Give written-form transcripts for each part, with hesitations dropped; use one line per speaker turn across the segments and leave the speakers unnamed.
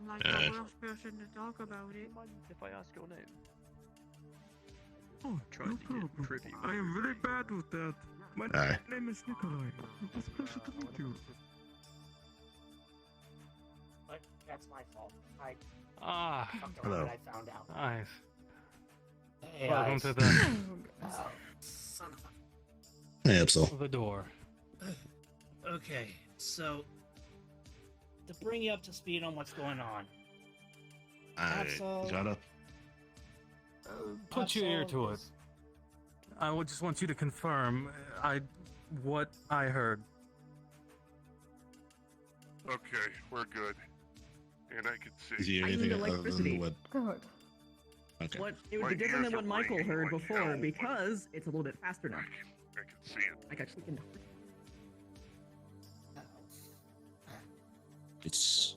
I'm like the worst person to talk about it.
Mind if I ask your name?
Oh,
Trying
no
to get
problem.
privy with
I am very bad with that. My
Aye.
name is Nikolai. It was a pleasure to meet you.
But that's my fault. I fucked around
Hello.
and I found out.
Nice.
Hey,
Welcome
Ice.
to the
Oh, son of a...
Hey, Epsil.
the door.
Okay, so to bring you up to speed on what's going on.
I
Absol-
got up.
Put your ear to it. I would just want you to confirm what I heard.
Okay, we're good. And I can
Is
see.
he
I need
anything other
electricity.
than what?
Good.
Okay.
What? It would
My
be different than
ears
what
are
Michael
ringing
heard
like
before
hell, but-
because it's a little bit faster now.
I can see it.
I got chicken.
It's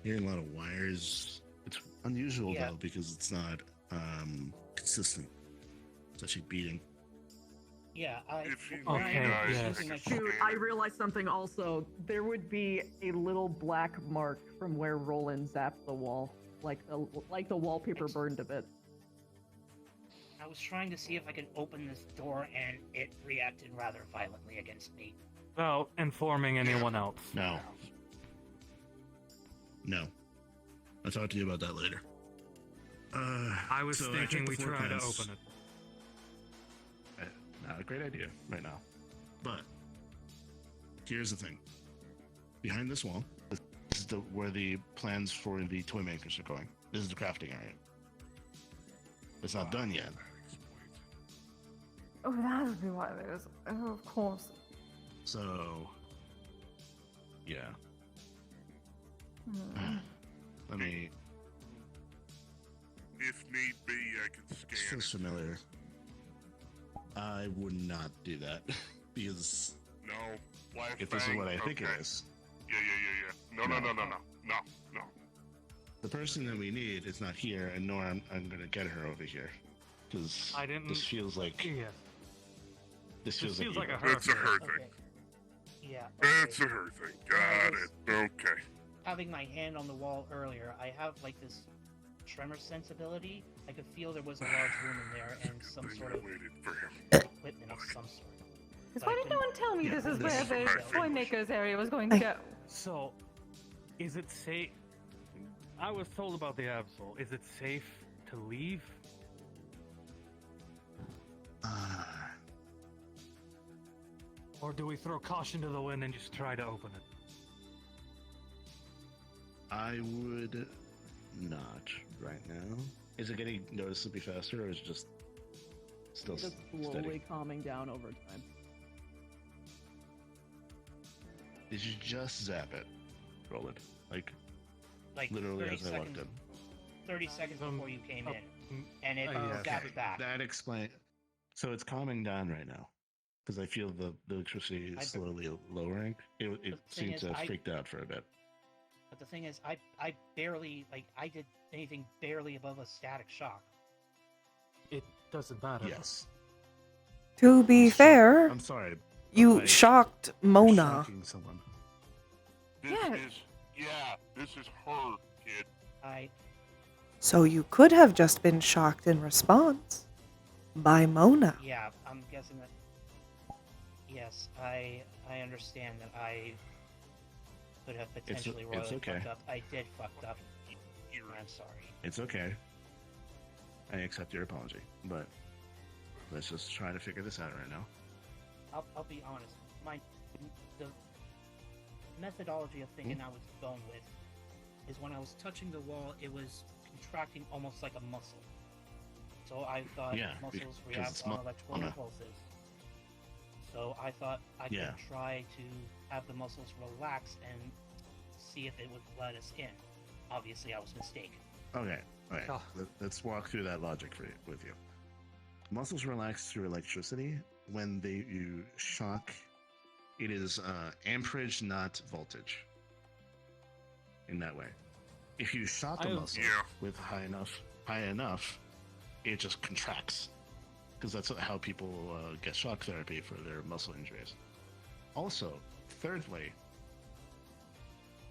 hearing a lot of wires. It's unusual
Yeah.
though because it's not consistent. It's actually beating.
Yeah,
If you
Okay,
need guys,
yes.
I can
Shoot,
scan
I
it.
realized something also. There would be a little black mark from where Roland zapped the wall. Like the wallpaper burned a bit.
I was trying to see if I could open this door and it reacted rather violently against me.
Without informing anyone else.
No. No. I'll talk to you about that later.
I was
so
thinking
checked
we
the floor
try to
plans.
open it.
Not a great idea right now. But here's the thing. Behind this wall is where the plans for the toy makers are going. This is the crafting area. It's not done yet.
Oh, that would be why there's. Oh, of course.
So, yeah.
Hmm.
Let me.
If need be, I can
This
scan
feels
it.
familiar. I would not do that because
No. Black
if this is
Fang,
what I think
okay.
it is,
Yeah. No. No.
the person that we need is not here, and nor I'm gonna get her over here because
I didn't.
this feels like
Yeah.
this
This
feels
feels like a
evil.
her
It's a her
Okay.
thing.
Yeah. Okay.
It's a her thing. Got it. Okay.
Having my hand on the wall earlier, I have like this tremor sensibility. I could feel there was a large room in there and some
Thing
sort
I
of
waited for him.
equipment of some sort.
Because why did no one tell me
Yeah,
this is
this
where
is
the
my
toy
fingers.
maker's area was going to go?
So, is it safe? I was told about the Absol. Is it safe to leave? Or do we throw caution to the wind and just try to open it?
I would not right now. Is it getting noticeably faster, or is it just still
Just slowly
steady?
calming down over time.
Did you just zap it, Roland? Like
Like
literally
30
as I walked
seconds,
in.
30 seconds before you came in, and it
yes.
zapped back.
That explains. So it's calming down right now because I feel the electricity is slowly lowering. It
The thing
seemed
is,
to have
I-
freaked out for a bit.
But the thing is, I barely, like, I did anything barely above a static shock.
It doesn't matter.
Yes.
To be fair,
I'm sorry.
you
like,
shocked
you're
Mona.
shocking someone.
This
Yeah.
this is her, kid.
So you could have just been shocked in response by Mona.
Yeah, I'm guessing that. Yes, I understand that I could have potentially
it's
royally
okay.
fucked up. I did fucked up.
You're
I'm sorry.
It's okay. I accept your apology, but let's just try to figure this out right now.
I'll be honest. The methodology of thinking I was going with is when I was touching the wall, it was contracting almost like a muscle. So I thought
Yeah,
muscles
because
react
it's
on electrical
Mona.
impulses. So I thought I
Yeah.
could try to have the muscles relax and see if it would let us in. Obviously, I was mistaken.
Okay, all right.
Oh.
Let's walk through that logic with you. Muscles relax through electricity. When you shock, it is amperage, not voltage. In that way, if you shock a
I-
muscle
Yeah.
with high enough, it just contracts. Because that's how people get shock therapy for their muscle injuries. Also, thirdly,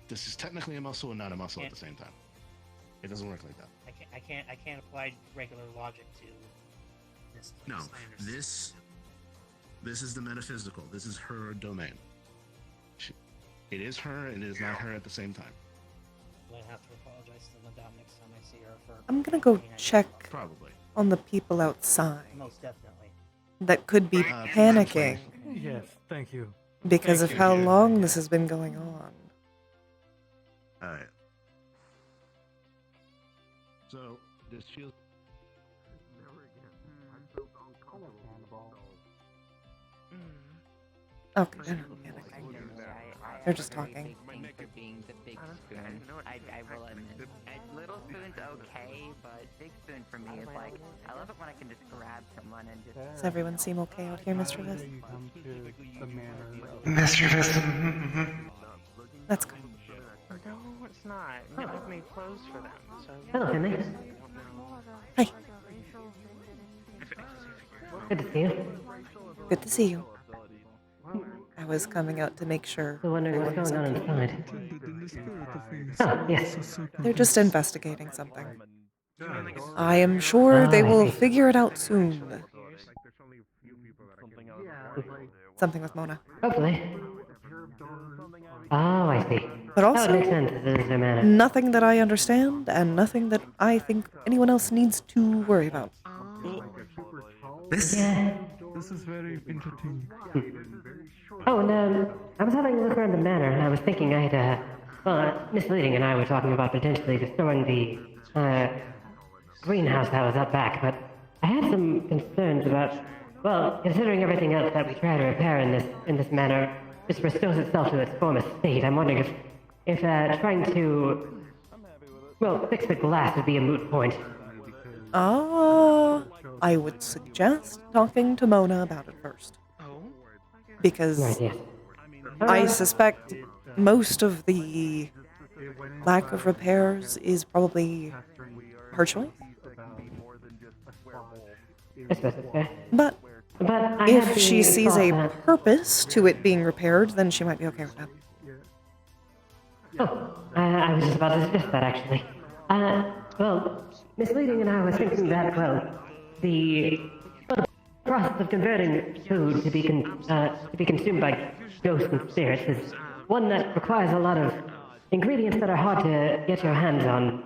this is technically a muscle and not a muscle at the same time. It doesn't work like that.
I can't apply regular logic to this.
No,
I understand.
this is the metaphysical. This is her domain. It is her and it is not her at the same time.
I'm gonna have to apologize to Madame next time I see her for.
I'm gonna go check
Probably.
on the people outside
Most definitely.
that could be panicking
Yes, thank you.
because
Thank
of
you,
how
yeah.
long this has been going on.
All right. So this feels.
Okay, they're not panicking. They're just talking.
For being the big spoon. I will admit. Little spoon's okay, but big spoon for me is like, I love it when I can just grab someone and just.
Does everyone seem okay out here, Mr. Viss?
You come to the manor of-
Mr. Viss.
That's good.
No, it's not. I've made clothes for them, so.
Hello, Finley.
Hi.
Good to see you.
Good to see you. I was coming out to make sure.
Still wondering what's
everyone's
going on
okay.
inside.
Attended in the spirit of things.
Oh, yes.
They're just investigating something. I am sure they will figure it out soon. Something with Mona.
Hopefully. Oh, I see.
But
That would
also,
make sense. This is their manor.
nothing that I understand, and nothing that I think anyone else needs to worry about.
This
Yeah.
this is very entertaining.
Oh, and I was having a look around the manor, and I was thinking Misleading and I were talking about potentially destroying the greenhouse that was up back, but I had some concerns about, well, considering everything else that we try to repair in this manor just restores itself to its former state. I'm wondering if trying to, well, fix the glass would be a moot point.
I would suggest talking to Mona about it first. Because
Right, yes.
I suspect most of the lack of repairs is probably her choice.
I suppose that's fair.
But
But I had
if
the
she sees
thought
a
that-
purpose to it being repaired, then she might be okay with that.
Oh, I was just about to suggest that, actually. Well, Misleading and I were thinking that, well, the process of converting food to be consumed by ghosts and spirits is one that requires a lot of ingredients that are hard to get your hands on.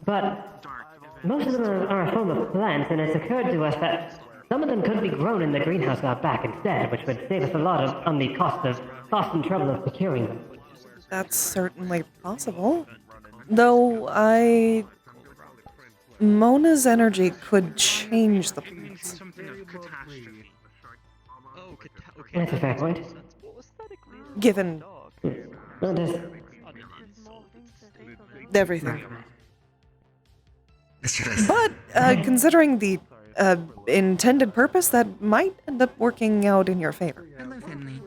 But most of them are a form of plants, and it's occurred to us that some of them could be grown in the greenhouse out back instead, which would save us a lot on the cost and trouble of procuring them.
That's certainly possible. Though Mona's energy could change the plants.
That's a fair point.
Given
Well, there's
everything. But considering the intended purpose, that might end up working out in your favor.
Hello, Finley.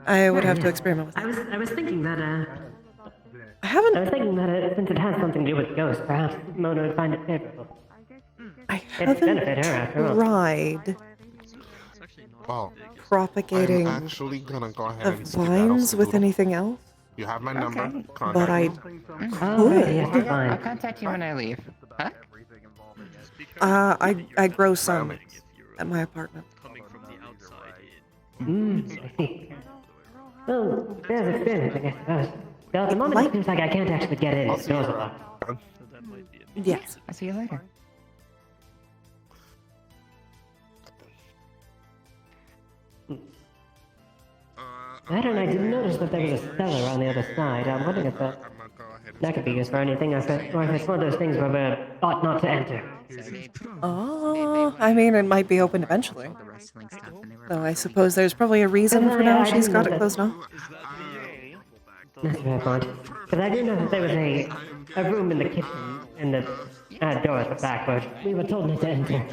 I would have to experiment with that.
I was thinking that
I haven't.
since it has something to do with ghosts, perhaps Mona would find it favorable.
I
It'd benefit
haven't
her after all.
tried
Well,
propagating
I'm actually gonna go ahead
of
and skedaddle
vines with
skedoodle.
anything else,
You have my number. Contact
but I
me.
Oh, right, yes,
could.
fine.
I'll contact you when I leave. Huh?
I grow some at my apartment.
I see. Well, there's experience, I guess, suppose. Though at the moment, it seems like I can't actually get in.
I'll
It's
see you
doors are
around.
locked.
Yes.
I'll see you later.
That and I didn't notice that there was a cellar on the other side. I'm wondering if that could be used for anything, or if it's one of those things where we ought not to enter.
Oh, I mean, it might be open eventually.
The wrestling stuff, and they were
Though I suppose there's probably a reason for now she's got it closed off.
That's a fair point. Because I do know that there was a room in the kitchen and the door at the back where we were told not to enter.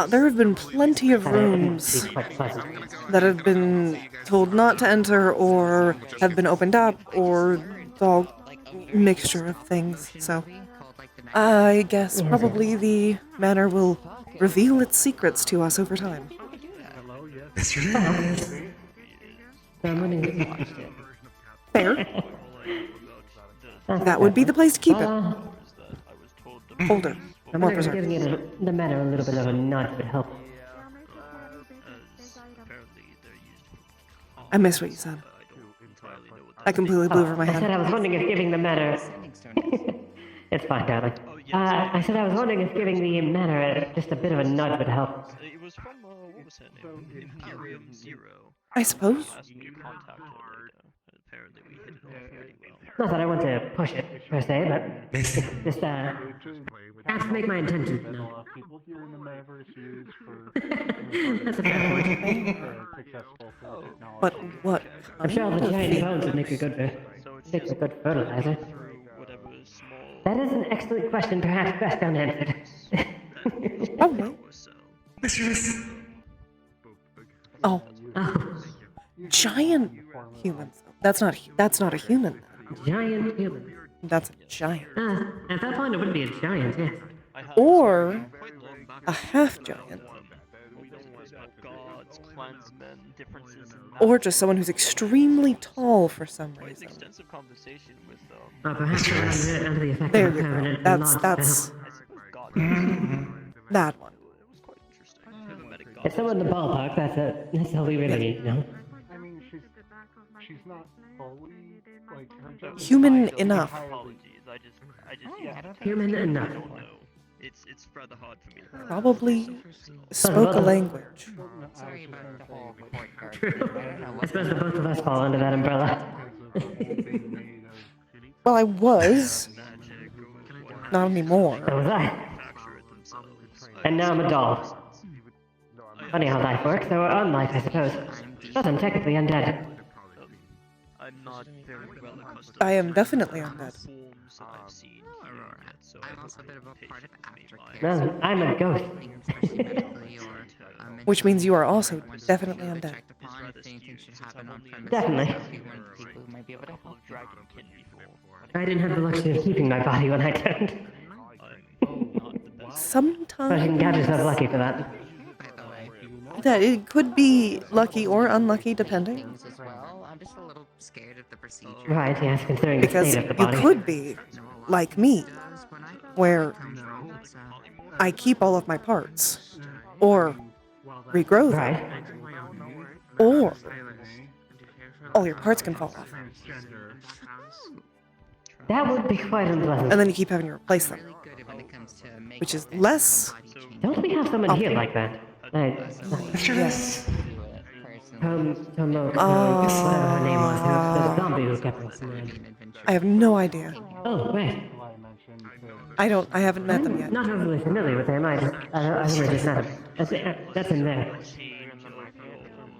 There have been plenty of
It's
rooms
quite pleasant.
that have been told not to enter or have been opened up or all mixture of things. So I guess probably the manor will reveal its secrets to us over time.
So I'm wondering if you
Fair. That would be the place to keep it.
Well,
Older. And more preserved.
giving the manor a little bit of a nudge would help.
I missed what you said. I completely blew over my
I said
head.
I was wondering if giving the manor... It's fine, darling. I said I was wondering if giving the manor just a bit of a nudge would help.
It was from, what was her name? Imperium Zero.
I suppose.
Asked me to contact her later. Apparently we hit it off pretty well.
Not that I want to push it, per se, but it's just, that's to make my intentions known.
People here in the metaverse use for
That's a better one.
successful technology.
But what?
I'm sure all the giant bones would make a good, fertilizer.
Whatever small
That is an excellent question, perhaps best unanswered.
Probably. Oh,
Oh,
giant humans. That's not a human.
giant human.
That's a giant.
At that point it would be a giant, yes.
Or a half giant.
gods, clansmen, differences in
Or just someone who's extremely tall for some
quite an
reason.
extensive conversation with
Perhaps under the effect
There
of a
you go.
permanent
That's
loss.
that one.
it was quite interesting. Never met a god.
If someone in the ballpark, that's all we really need, you know?
I mean, she's not fully like her job is
Human
not
enough.
Apologies. I just
Human enough.
I don't know. It's rather hard for me to
Probably spoke a language.
Sorry about the whole courtyard.
I suppose the both of us fall under that umbrella.
Well, I was. Not anymore.
So was I. And now I'm a doll. Funny how life works, or on life, I suppose. But I'm technically undead.
I'm not very well accustomed
I am definitely undead.
forms that I've seen here and yet, so
I'm also a bit of a part of aftercare.
Well, I'm a ghost.
Especially medically or
Which means you are also definitely undead.
checked upon if anything should happen on premises.
Definitely.
We want people who might be able to help.
dragonkin before.
I didn't have the luxury of keeping my body when I turned.
I'm not the best.
But you can
Sometimes
count yourself lucky for that.
By the way,
that it could be lucky or unlucky depending.
things as well. I'm just a little scared of the procedure.
Right, yes, considering the
Because
state of the
you
body.
could be like me, where I keep all of my parts, or regrow them,
Right.
or all your parts can fall off,
That would be quite unpleasant.
and then you keep having to replace them, which is less.
Don't we have someone here like that?
Yes.
Whatever her name was, the zombie who kept us.
I have no idea.
Oh, right.
I haven't met them yet.
Not overly familiar with him. I really just met him. That's in there.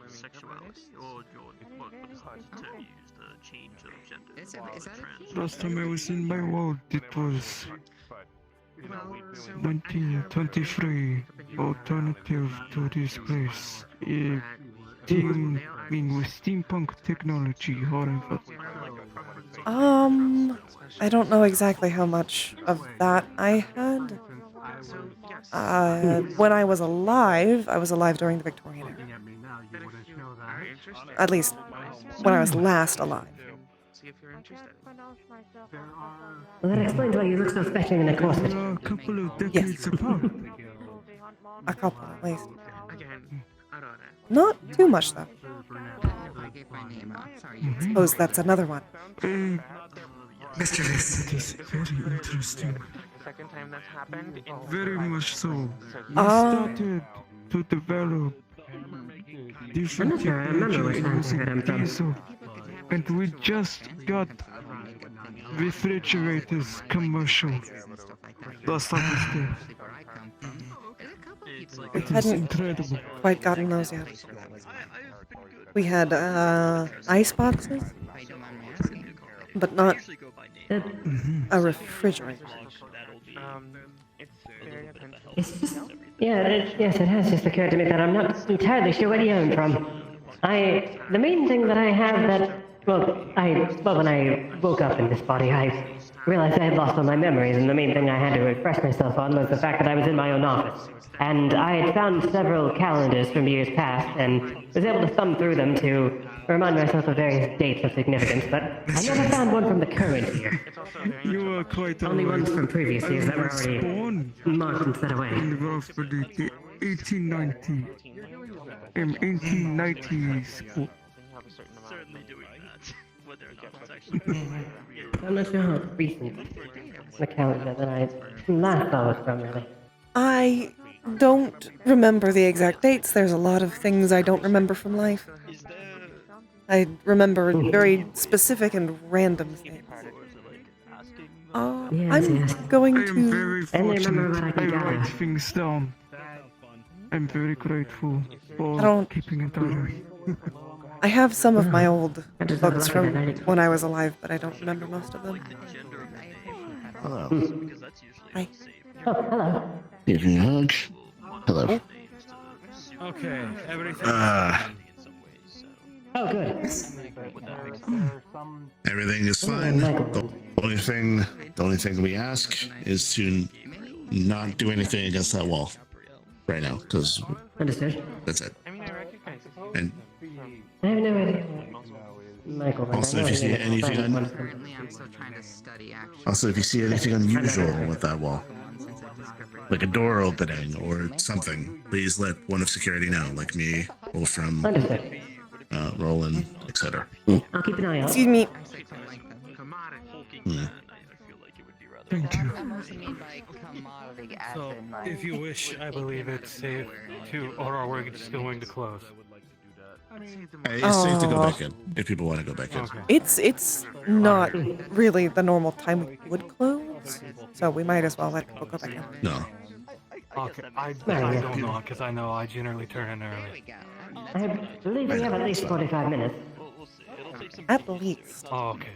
Sexuality or what was the term used? The change of gender.
Is that
Last time I was in my world, it was 1923. Alternative to this place. Dealing with steampunk technology, however.
I don't know exactly how much of that I had. When I was alive during the Victorian era. At least when I was last alive.
Well, that explains why you look so fetching in a corset.
A couple of decades apart.
A couple, at least. Not too much, though.
I gave my name out. Sorry.
Suppose that's another one.
Mr. It is very interesting.
Second time that's happened.
Very much so. We
Ah.
started to develop different
I'm not sure I remember which
technology
time I heard him from.
diesel, and we just got refrigerators commercial. Last time was there.
We
It is
hadn't
incredible.
quite gotten those yet. We had ice boxes, but not a refrigerator.
It's just, yes, it has just occurred to me that I'm not entirely sure where you're from. The main thing that I have that, when I woke up in this body, I realized I had lost all my memories, and the main thing I had to refresh myself on was the fact that I was in my own office. And I had found several calendars from years past, and was able to thumb through them to remind myself of various dates of significance, but I never found one from the current year.
You are quite
Only
alright.
ones from previous years that
I
were
was
already
born
marked and set away.
in roughly the 1890. 1890 school.
Certainly doing that. Whether or not it's actually
I'm not sure how recent the calendar that I last saw was from, really.
I don't remember the exact dates. There's a lot of things I don't remember from life. I remember very specific and random things. I'm going
I am
to.
very fortunate. I write things down. I'm very grateful for keeping in touch.
I have some of my old books from when I was alive, but I don't remember most of them.
Hello.
Hi.
Oh, hello.
Give me a hug. Hello.
Okay, everything.
Oh, good.
Everything is fine. The only thing we ask is to not do anything against that wall right now, because
Understood.
that's it.
I mean, I recognize it.
And
I have no idea. Michael,
also, if you see anything also, if you see anything unusual with that wall, like a door opening or something, please let one of security know, like me, Wolfram, Roland, etc.
I'll keep an eye out.
Excuse me.
Thank you.
So, if you wish, I believe it's safe to, or are we just going to close?
It's safe to go back in if people want to go back in.
Okay.
It's not really the normal time we would close, so we might as well let people go back in.
No.
Okay, I don't know, because I know I generally turn in early.
I believe we have at least 45 minutes.
At least.
Oh, okay.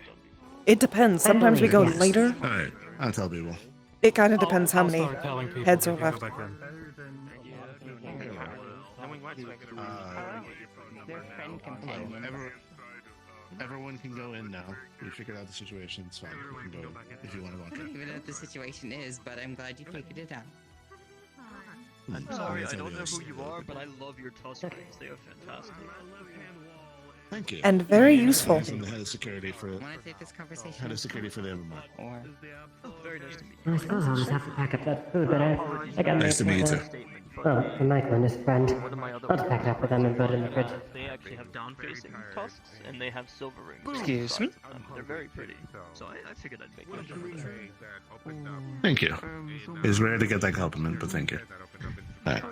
It depends. Sometimes we go later.
Alright, I'll tell people.
It kind of depends how
I'll
many
start telling people
heads
if
are
you go
left.
back in.
Everyone can go in now. We figured out the situation. It's fine. You can go if you want to walk
I don't
in.
even know what the situation is, but I'm glad you figured it out.
I'm sorry, I don't know who you are, but I love your tusk rings. They are fantastic.
Thank you.
And very useful.
I'm the head of security for
Want to take this conversation?
head of security for the Evermore.
Or
Very nice to meet you.
I suppose I'll just have to pack up that food that I got
Nice to meet you too.
Well, for Michael and his friend. I'll just pack it up with them and put it in the fridge.
They actually have down-facing tusks, and they have silver rings.
Excuse me?
They're very pretty, so I figured I'd make mention of that.
Thank you. It's rare to get that compliment, but thank you. Alright.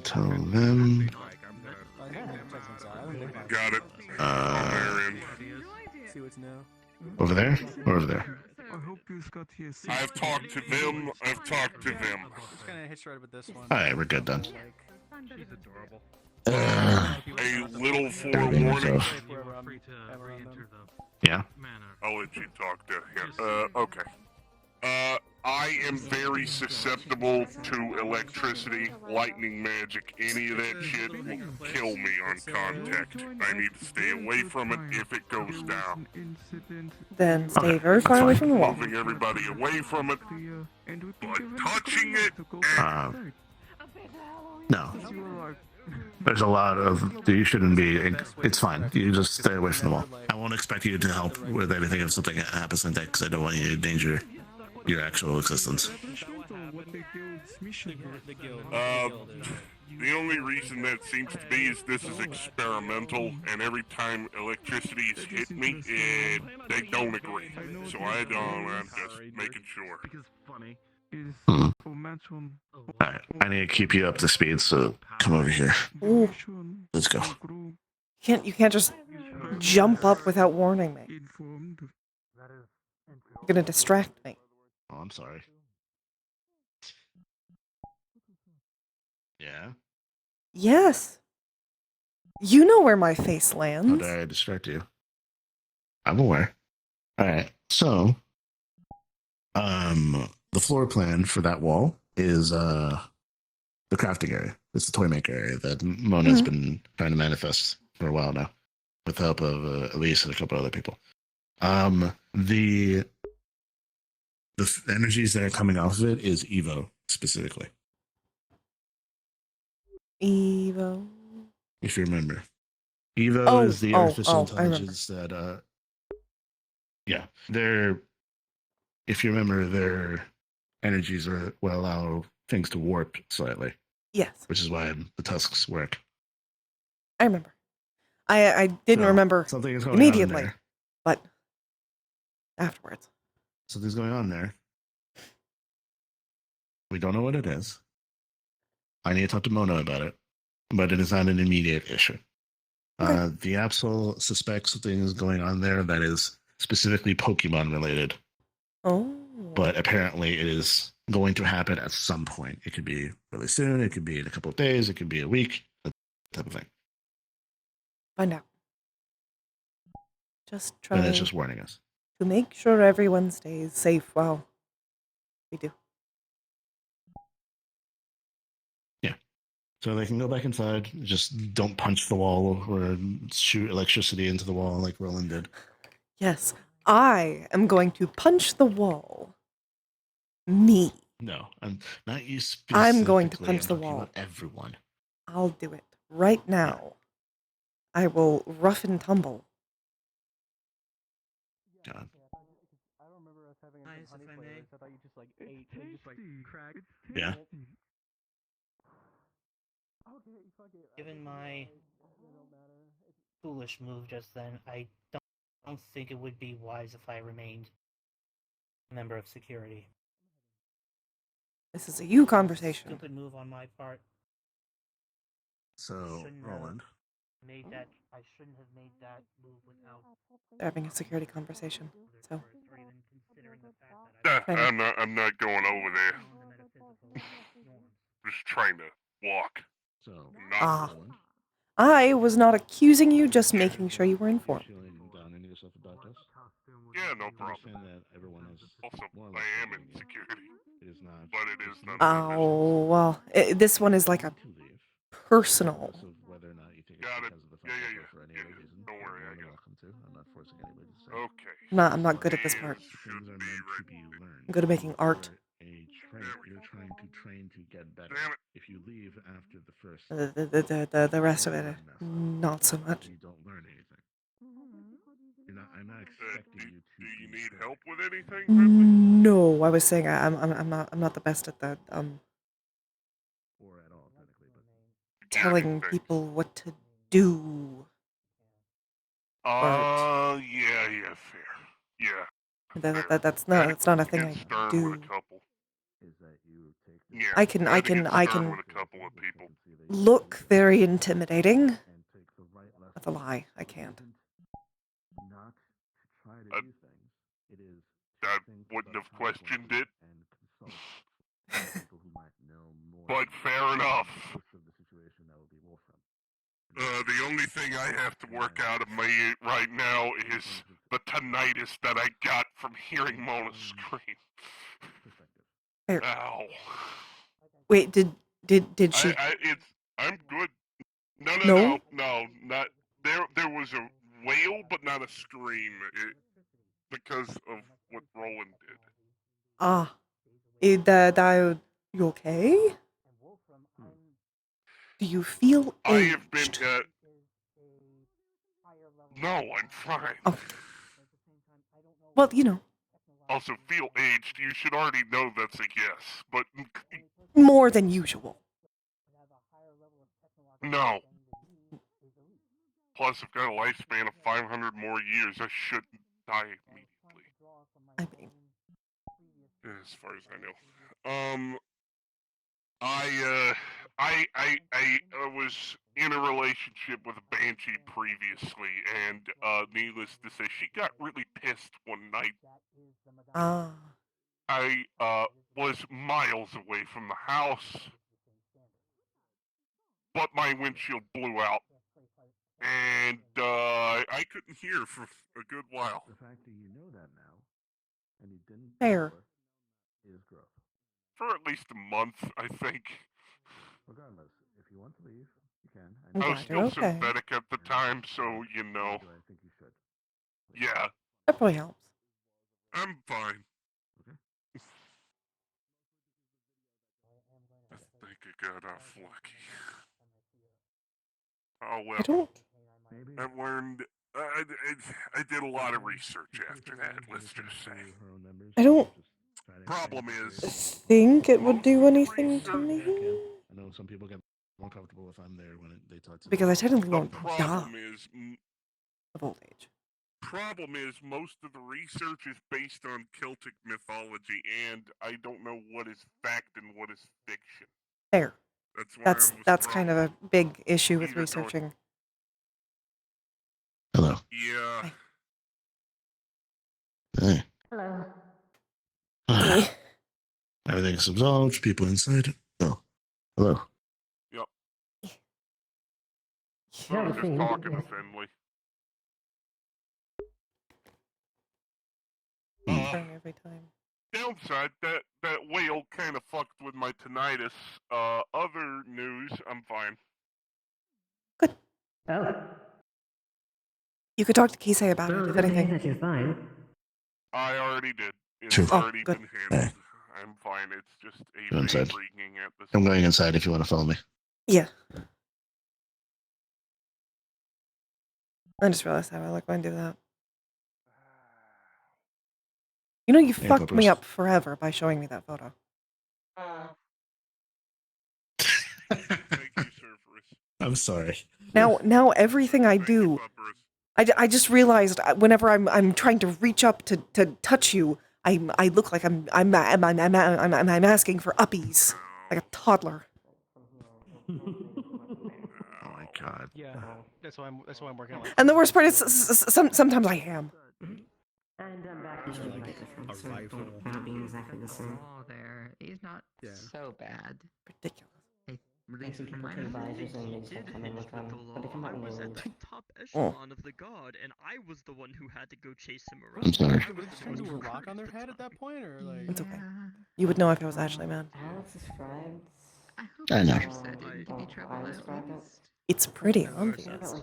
Tell them.
Got it.
See what's new.
Over there or over there?
I hope you got here.
I've talked to them. I've talked to them.
Just gonna hitch right with this one.
Alright, we're good then.
She's adorable.
A little
Everything was
forewarning.
off.
Free to re-enter
Yeah?
the manor.
I'll let you talk to him. Okay. I am very susceptible to electricity, lightning magic, any of that shit will kill me on contact. I need to stay away from it if it goes down.
Then stay very far away from the wall.
Moving everybody away from it, but touching it,
No. There's a lot of. You shouldn't be. It's fine. You just stay away from the wall. I won't expect you to help with anything if something happens in that because I don't want you to endanger your actual existence.
The only reason that seems to be is this is experimental, and every time electricity's hit me, they don't agree. So I'm just making sure.
Alright, I need to keep you up to speed, so come over here.
Ooh.
Let's go.
You can't just jump up without warning me. You're gonna distract me.
Oh, I'm sorry. Yeah?
Yes. You know where my face
How
lands.
did I distract you? I'm aware. Alright, so the floor plan for that wall is the crafting area. It's the toy maker area that Mona's been trying to manifest for a while now, with the help of Elise and a couple other people. The energies that are coming off of it is Evo specifically.
Evo.
if you remember. Evo is the artificial
I remember.
intelligence that, yeah, they're, if you remember, their energies will allow things to warp slightly.
Yes.
Which is why the tusks work.
I remember. I didn't remember
something is going
immediately,
on there.
but afterwards.
Something's going on there. We don't know what it is. I need to talk to Mona about it, but it is not an immediate issue. Okay. The Absol suspects something is going on there that is specifically Pokemon related.
Oh.
But apparently it is going to happen at some point. It could be really soon. It could be in a couple of days. It could be a week. That type of thing.
Find out. Just try.
And it's just warning us.
To make sure everyone stays safe while we do.
Yeah. So they can go back inside. Just don't punch the wall or shoot electricity into the wall like Roland did.
Yes. I am going to punch the wall. Me.
No, I'm not you specifically.
I'm going to punch the wall.
About everyone.
I'll do it right now. Yeah. I will rough and tumble.
God.
I don't remember us having any honey flavors. I thought you just like ate and just like cracked.
Yeah.
Given my foolish move just then, I don't think it would be wise if I remained a member of security.
This is a you conversation.
Stupid move on my part.
So, Roland.
I shouldn't have made that move without.
They're having a security conversation. So.
I'm not going over there. Just trying to walk.
So,
not Roland. I was not accusing you, just making sure you were informed.
Yeah, no problem.
That everyone is
also, I am in security.
It is not.
But it is not.
Oh, well, this one is like a personal.
Whether or not you think
got it.
Yeah. For any other reason.
Don't worry, I got it.
Welcome to. I'm not forcing anybody to say.
Okay.
I'm not good at this part.
Things are meant to be learned.
I'm good at making art.
You're trying to train to get better.
Damn it.
If you leave after the first,
the rest of it, not so much.
You don't learn anything. I'm not expecting you to.
Do you need help with anything?
No, I was saying I'm not the best at that.
Or at all, technically, but
telling people what to do.
Yeah, fair. Yeah.
That's not a thing I do.
With a couple.
Is that you take
yeah,
I can
with a couple of people.
Look very intimidating. That's a lie. I can't.
Not try to do things. It is.
I wouldn't have questioned it. But fair enough. The only thing I have to work out of me right now is the tinnitus that I got from hearing Mona scream. Ow.
Wait, did she?
I'm good. No, not there was a wail, but not a scream. Because of what Roland did.
You okay? Do you feel aged?
I have been. No, I'm fine.
Oh. Well, you know.
Also, feel aged. You should already know that's a yes, but
more than usual.
No. Plus, I've got a lifespan of 500 more years. I shouldn't die immediately.
I mean,
as far as I know. I was in a relationship with a banshee previously, and needless to say, she got really pissed one night. I was miles away from the house, but my windshield blew out, and I couldn't hear for a good while.
The fact that you know that now, and you didn't
fair,
is growth.
For at least a month, I think.
Regardless, if you want to leave, you can.
I was still synthetic at the time, so you know.
I think you should.
Yeah.
That probably helps.
I'm fine.
Okay.
I think I got off lucky. Oh well.
I don't.
I've learned. I did a lot of research after that. Let's just say.
I don't
Problem is,
think it would
most
do
of the
anything to
research.
me.
I know some people get more comfortable if I'm there when they talk to
Because
me.
I technically
The
won't
problem
die
is,
of old age.
problem is most of the research is based on Celtic mythology, and I don't know what is fact and what is fiction.
Fair.
That's why
That's kind of a big issue with
Either don't-
researching.
Hello.
Yeah.
Hey.
Hello.
Everything's absolved. People inside. Oh. Hello.
Yep.
No,
I was just
see,
talking to
yes.
Finley.
Turn every time.
Downside, that whale kind of fucked with my tinnitus. Other news, I'm fine.
Oh.
You could talk to Kisei about
Well,
it, if
good to hear
anything.
that you're fine.
I already did. It's
Sure.
already
good.
been handled. I'm fine. It's just
Go inside.
freaking at this.
I'm going inside if you want to follow me.
Yeah. I just realized how I look when I do that. You know, you
Hey,
fucked me
Peppers.
up forever by showing me that photo.
Thank you, Surferus.
I'm sorry.
Now everything I do, I just realized whenever I'm trying to reach up to touch you, I look like I'm asking for uppies, like a toddler.
Oh my god.
Yeah, that's why I'm working on.
And the worst part is sometimes I am.
And I'm back to the difference. They're not being exactly the same.
Oh, there. He's not so bad.
Ridiculous.
Hey,
I see people take visors and they just have to come in with them, but they come out
I was at
nude.
the top echelon of the god, and I was the one who had to go chase him around.
I'm sorry.
I was the one who rock on their head at that point, or like.
It's okay. You would know if I was actually mad.
Alex described.
I know.
It's pretty obvious.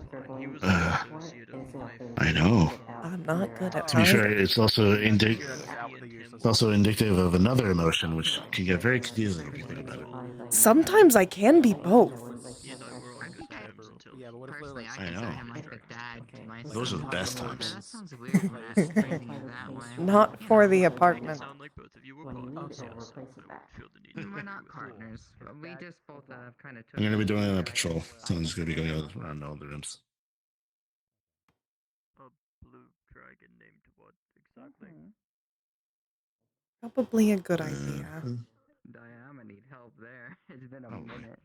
I know.
I'm not good at
To be fair,
hiding.
it's also indicative of another emotion, which can get very confusing if you think about it.
Sometimes I can be both.
Yeah, but what if they're like?
I know.
Like a dad to myself.
Those are the best
That
times.
sounds weird, Matt, phrasing it that way.
Not for the apartment.
Sound like both of you were
When you
partners.
need it,
Yes,
replace it back.
I would feel the need to
We're
make
not
you a
partners. We just both kind of took.
I'm going to be doing a patrol. Someone's going to be going around all the rooms.
A blue dragon named what exactly?
Probably a good idea.
Diana need help there. It's been a
Oh my.
minute.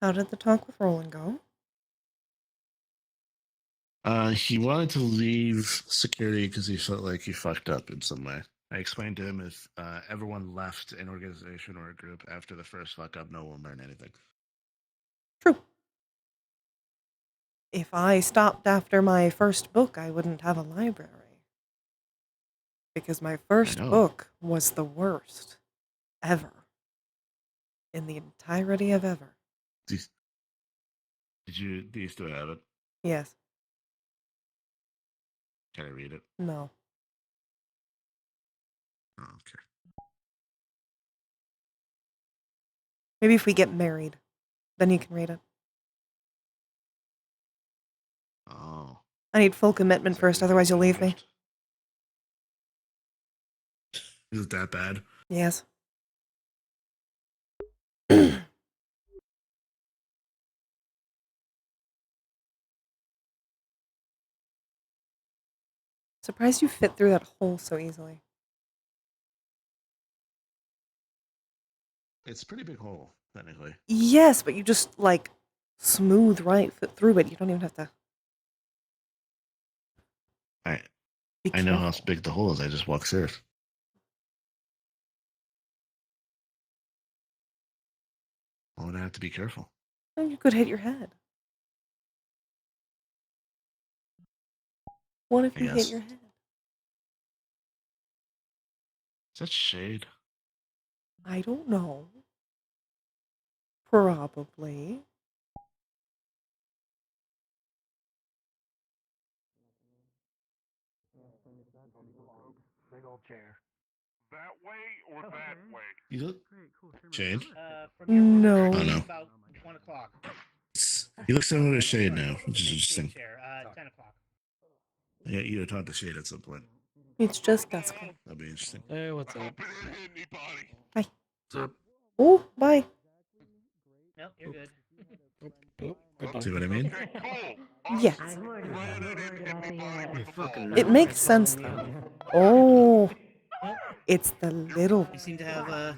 How did the talk with Roland go?
He wanted to leave security because he felt like he fucked up in some way. I explained to him if everyone left an organization or a group after the first fuck up, no one learned anything.
True. If I stopped after my first book, I wouldn't have a library. Because my first book was the worst ever. In the entirety of ever.
Do you still have it?
Yes.
Can I read it?
No.
Oh, okay.
Maybe if we get married, then you can read it.
Oh.
I need full commitment first, otherwise you'll leave me.
Is it that bad?
Yes. Surprised you fit through that hole so easily.
It's a pretty big hole, technically.
Yes, but you just, like, smooth right fit through it. You don't even have to...
I know how big the hole is. I just walk through it. Why would I have to be careful?
Oh, you could hit your head. What if you hit your head?
Is that shade?
I don't know. Probably.
Big old chair.
That way or that way?
You look shade?
From your
No.
Oh, no.
about 1 o'clock.
He looks over at Shade now, which is
Big
interesting.
chair, 10 o'clock.
Yeah, you gotta talk to Shade at some point.
It's just dusk.
That'd be interesting.
Hey, what's up?
Bye.
What's up?
Oh, bye.
Nope, you're good.
See what I mean?
Yes.
I'm worried about
It makes sense though. Oh, it's the little.
You seem to have yeah,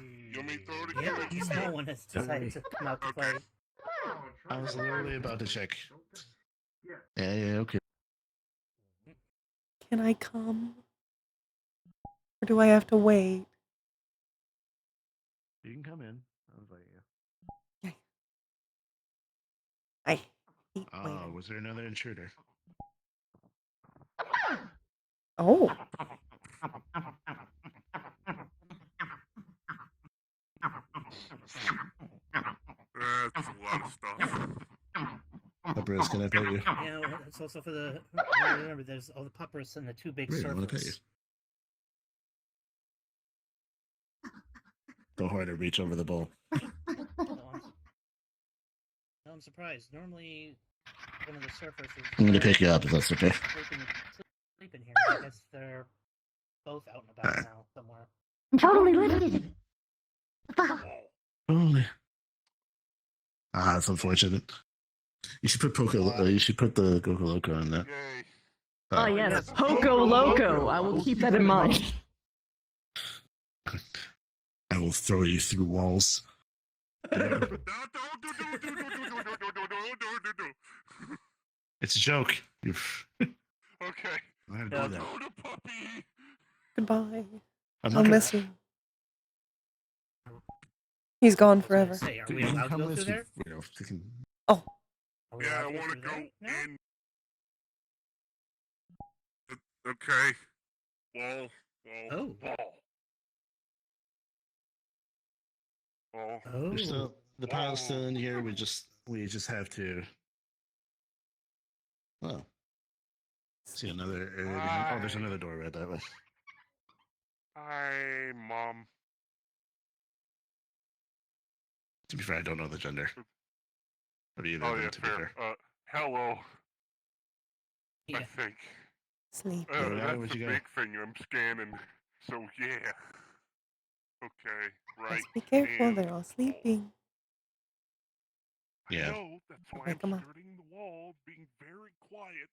the small one has decided to come out to play.
I was literally about to check. Yeah, okay.
Can I come? Or do I have to wait?
You can come in. I was like, yeah.
I hate waiting.
Oh, was there another intruder?
Oh.
That's a lot of stuff.
Pepperus, can I pet you?
Yeah, well, it's also for the. Remember, there's all the puppers and the two big
Great, I want to pet you.
surfers.
Go hard and reach over the bowl.
No, I'm surprised. Normally, one of the surfers is.
I'm gonna pick you up if that's okay.
Sleeping here. I guess they're both out and about now somewhere.
I'm totally lifted.
Holy. Ah, that's unfortunate. You should put you should put the Coco Loco on that.
Oh yes, Poco Loco. I will keep that in mind.
I will throw you through walls. It's a joke.
Okay.
I'm gonna do that.
Goodbye.
I'm
I'll
not
miss you. He's gone forever.
Say, are we allowed to go through there?
Oh.
Yeah, I want to go in. Okay. Wall.
Oh.
Wall.
There's still the pile's still in here. We just have to. Oh. See another area behind. Oh, there's another door right that way.
Hi, Mom.
To be fair, I don't know the gender. Of either of them, to be fair.
Hello.
Yeah.
I think.
Sleep.
That's
where'd
the
you go?
big thing I'm scanning. So yeah. Okay, right.
Let's be careful.
and-
They're all sleeping.
Yeah.
No, that's why
Wake 'em
I'm
up.
skirting the wall, being very quiet.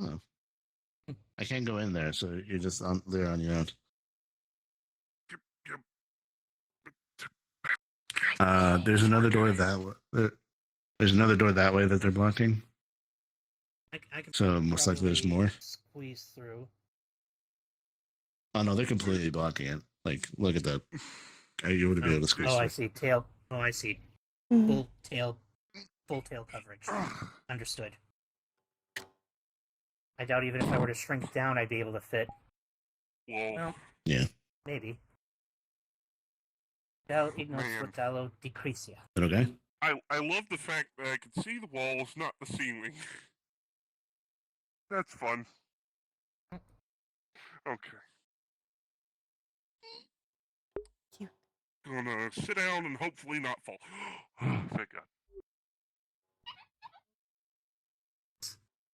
Oh. I can't go in there, so you're just there on your own. There's another door that way. There's another door that way that they're blocking.
I can
So most likely there's
probably
more.
Squeeze through.
Oh no, they're completely blocking it. Like, look at that. You would be able to squeeze
Oh, I
through.
see. Tail. Oh, I see.
Mhm.
Full tail coverage. Understood. I doubt even if I were to shrink down, I'd be able to fit. Well,
Yeah.
maybe. Del ignos frutalo decrecia.
Is that okay?
I love the fact that I can see the walls, not the ceiling. That's fun. Okay.
Cute.
Gonna sit down and hopefully not fall. Thank God.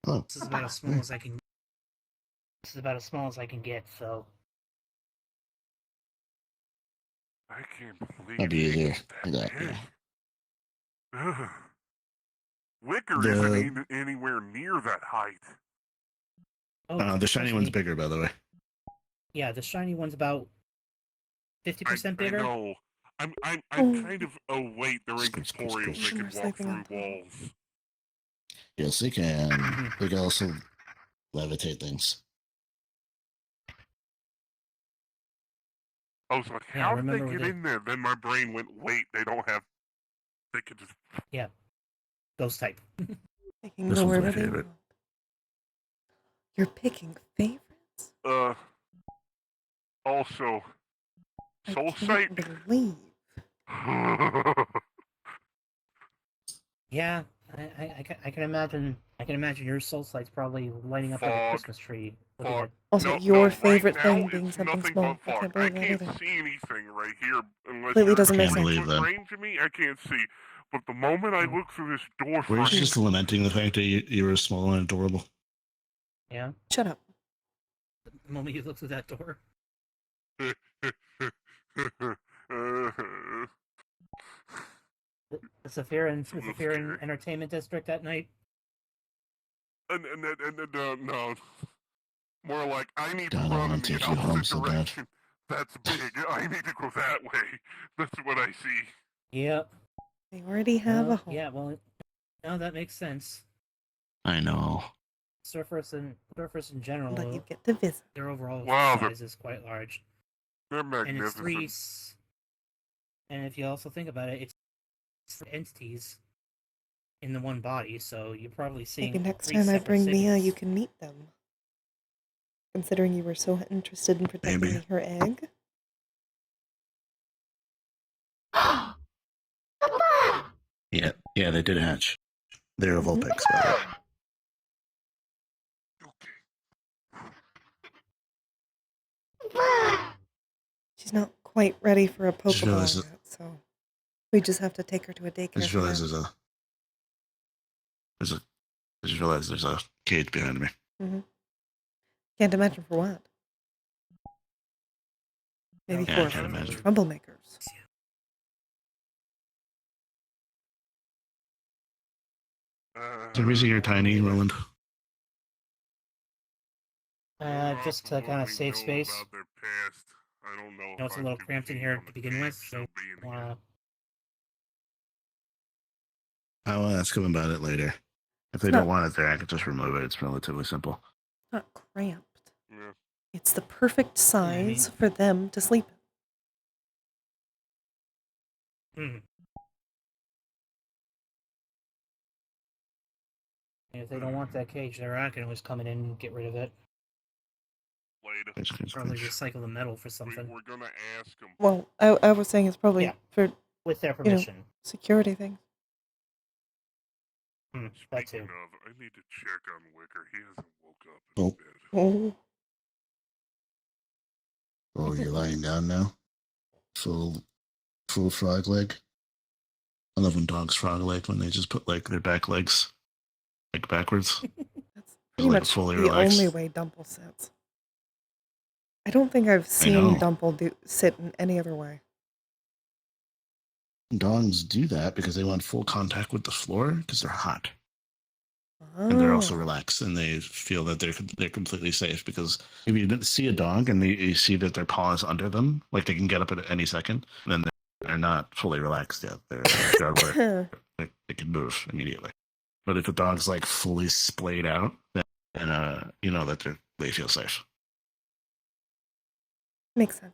Oh.
This is about as small as I can. This is about as small as I can get. So.
I can't believe
I'll be
it
here.
was
I
that
got
big.
you.
Ugh. Wicker
The-
isn't even anywhere near that height.
Oh,
The shiny one's
actually,
bigger, by the way.
Yeah, the shiny one's about 50% bigger.
I know. I'm
Oh.
kind of. Oh wait, they're incorporeal. They can walk through walls.
Yes, they can. They can also levitate things.
I was like,
Yeah, I
how did they
remember
get
the-
in there? Then my brain went, wait, they don't have. They could just.
Yeah. Ghost type.
They can
This
go
one's my
wherever they
favorite.
want. You're picking favorites?
Also, Soul
I
Sight.
can't believe.
Yeah. I can imagine. I can imagine your soul sight's probably lighting up like a
Fog.
Christmas tree. Looking at
Also,
No,
your
no,
favorite
right
thing
now
being
it's
something
nothing
small.
but
I
fog.
can't
I
believe that
can't
either.
see anything right here unless
Completely
you're
doesn't make
20
sense.
foot range of me. I can't see. But the moment I look through this door
We're
frame,
just lamenting the fact that you were small and adorable.
Yeah.
Shut up.
The moment you look through that door. The Sephiran Entertainment District at night.
No. More like, I need to
God, I
run in
want to
the
take you home
opposite
so bad.
direction. That's big. I need to go that way. That's what I see.
Yep.
They already have a home.
Yeah, well, no, that makes sense.
I know.
Surfers in general,
But you get to visit.
their overall
Wow,
size is quite large.
They're
And it's
magnificent.
and if you also think about it, it's entities in the one body, so you're probably seeing
Maybe next
three
time I
separate
bring Mia,
signals.
you can meet them. Considering you were so interested in protecting
Maybe.
her egg.
Yeah, they did hatch. They're a Vulpix, by the way.
She's not quite ready for a
Just realized
Pokeball yet, so we just have to take her to a
I
daycare
just
for
realized
now.
I just realized there's a cage behind me.
Mm-hmm. Can't imagine for what. Maybe
Yeah, I
for
can't imagine.
troublemakers.
Is the reason you're tiny, Roland?
Just to kind of save space.
About their past. I don't know.
You know, it's a little cramped in here to begin with, so
I'll ask them about it later. If they don't want it there, I can just remove it. It's relatively simple.
Not cramped.
Yeah.
It's the perfect size for them to sleep
in. And if they don't want that cage, they're not going to just come in and get rid of it. Probably recycle the metal for something.
We're gonna ask them.
Well, I was saying it's probably for
with their permission.
Security things.
That too.
Speaking of, I need to check on Wicker. He hasn't woke up in bed.
Oh, you're lying down now? Full frog leg? I love when dogs frog leg when they just put like their back legs like backwards.
That's pretty much
fully
the
relaxed.
only way Dumple sits. I don't think I've seen Dumple sit in any other way.
Dogs do that because they want full contact with the floor because they're hot. And they're also relaxed and they feel that they're completely safe because if you didn't see a dog and you see that their paw is under them, like they can get up at any second, then they're not fully relaxed yet. They're alert. They can move immediately. But if the dog's like fully splayed out, then you know that they feel safe.
Makes sense.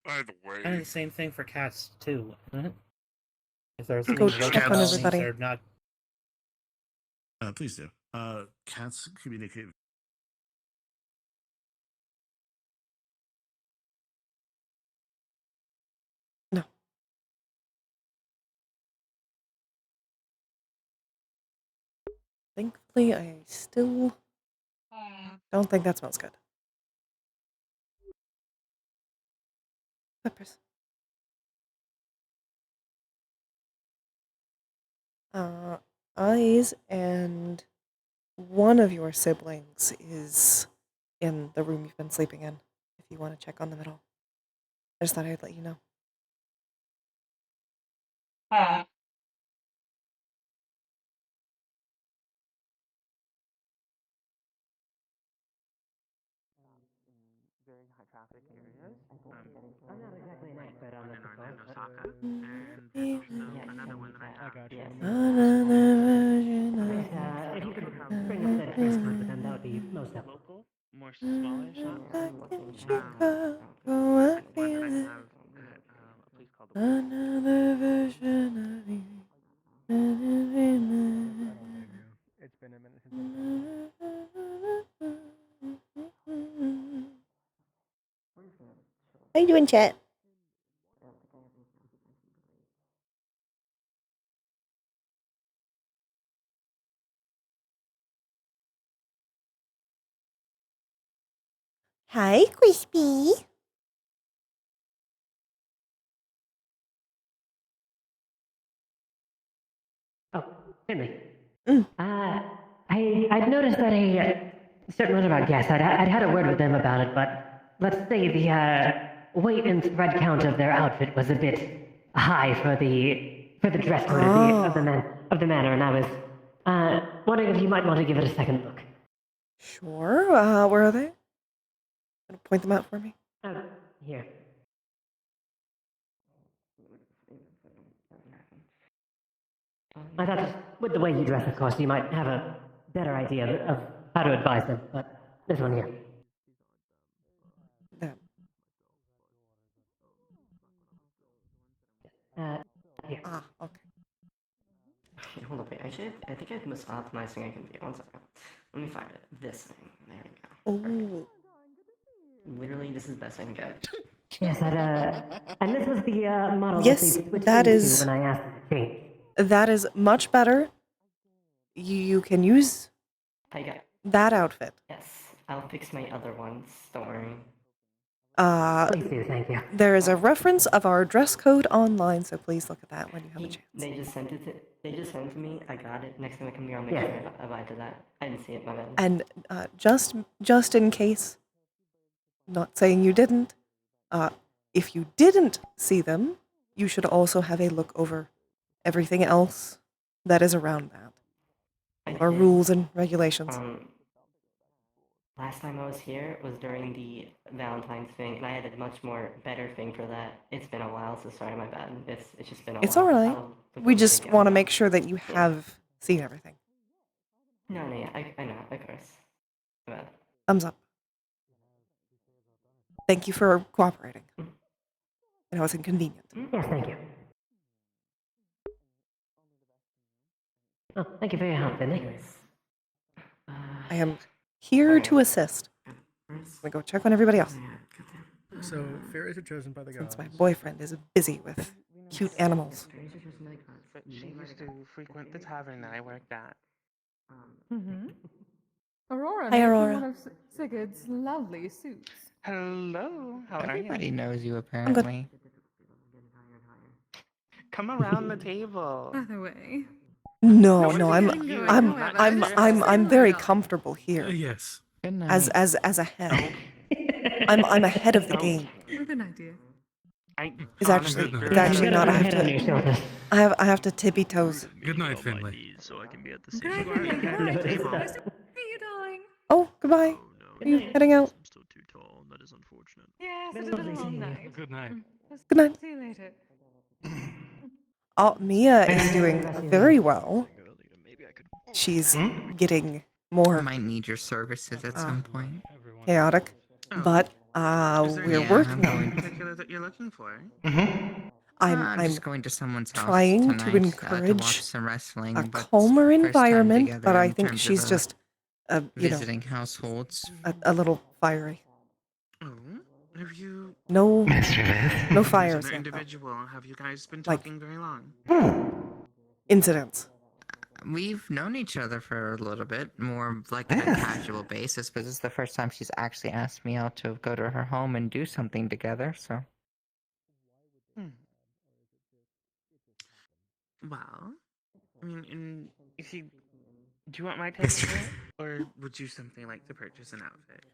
By the way,
kind of the same thing for cats too, isn't it? If there's
go check on everybody.
they're not.
Please do. Cats communicate.
No. Thankfully, I still don't think that smells good. Peppers. Eyes and one of your siblings is in the room you've been sleeping in. If you want to check on them at all, I just thought I'd let you know.
Very high traffic areas. I'm not exactly an expert on this, Osaka, and there's also another one that I got you.
If you could bring up that password with them, that would be most helpful.
Local, more smallish.
Another version of you.
It's been a minute since
How you doing, chat? Hi, Crispy.
Oh, Finley. I'd noticed that a certain one of our guests, I'd had a word with them about it, but let's say the weight and thread count of their outfit was a bit high for the dress code of the manor, and I was wondering if you might want to give it a second look.
Sure. Where are they? Gonna point them out for me.
Here. I thought just with the way you dress, of course, you might have a better idea of how to advise them, but this one here.
Them.
Here.
Okay.
Okay, hold up, wait. I think I have the most optimized thing I can do. One second. Let me find it. This thing. There we go.
Oh.
Literally, this is the best I can get.
Yes, and this was the model
Yes,
that they switched
that
into
is-
when I asked them to change.
That is much better. You can use
I got.
that outfit.
Yes, I'll fix my other ones. Don't worry.
Please do, thank you.
There is a reference of our dress code online, so please look at that when you have a chance.
They just sent it to me. I got it. Next time I come here, I'll make sure I abide to that. I didn't see it, my bad.
And just in case, not saying you didn't, if you didn't see them, you should also have a look over everything else that is around that. Our rules and regulations.
Last time I was here was during the Valentine's thing, and I had a much more better thing for that. It's been a while, so sorry, my bad. It's just been a while.
It's all right. We just want to make sure that you have seen everything.
No, yeah, I know, of course. My bad.
Thumbs up. Thank you for cooperating. I know it's inconvenient.
Yes, thank you. Oh, thank you for your help, Finley.
I am here to assist. I'm gonna go check on everybody else.
So, fairies are chosen by the gods.
Since my boyfriend is busy with cute animals.
But she used to frequent the tavern that I worked at.
Mm-hmm. Aurora
Hi,
may
Aurora.
be one of Sigurd's lovely suits.
Hello, how
Everybody
are you?
knows you
good.
apparently.
Come around the table.
By the way,
No,
No,
no,
we're
I'm
getting going.
I'm
No, I
I'm
just
I'm
say
I'm
hello.
very comfortable here.
Yes.
Good night.
As a head. I'm ahead of the game.
Good idea.
It's actually not. I have to tippy toes.
Good night, Finley.
So I can be at the
Good
same
idea.
time.
Nice to meet you, darling.
Oh, goodbye. Are you heading out?
I'm still too tall. That is unfortunate.
Yes,
Been
it's been
lovely
a long
seeing you.
night.
Good night.
Good night.
See you later.
Oh, Mia is doing very well. She's getting
I
more
might need your services at some point.
chaotic, but we're working on it.
Particular that you're looking for?
I'm
I'm
just going to someone's house
trying
tonight,
to
to
encourage
watch some wrestling,
a
but
calmer
first time
environment,
together
but I
in
think
terms
she's
of,
just,
visiting households.
a little fiery.
Oh, have you?
No, no
This
fires
other
yet, though.
individual. Have you guys been
Like-
talking very long?
Incidents.
We've known each other for a little bit, more like on a casual basis, but this is the first time she's actually asked me out to go to her home and do something together, so.
Well, I mean, if you do you want my take on it, or would you simply like to purchase an outfit?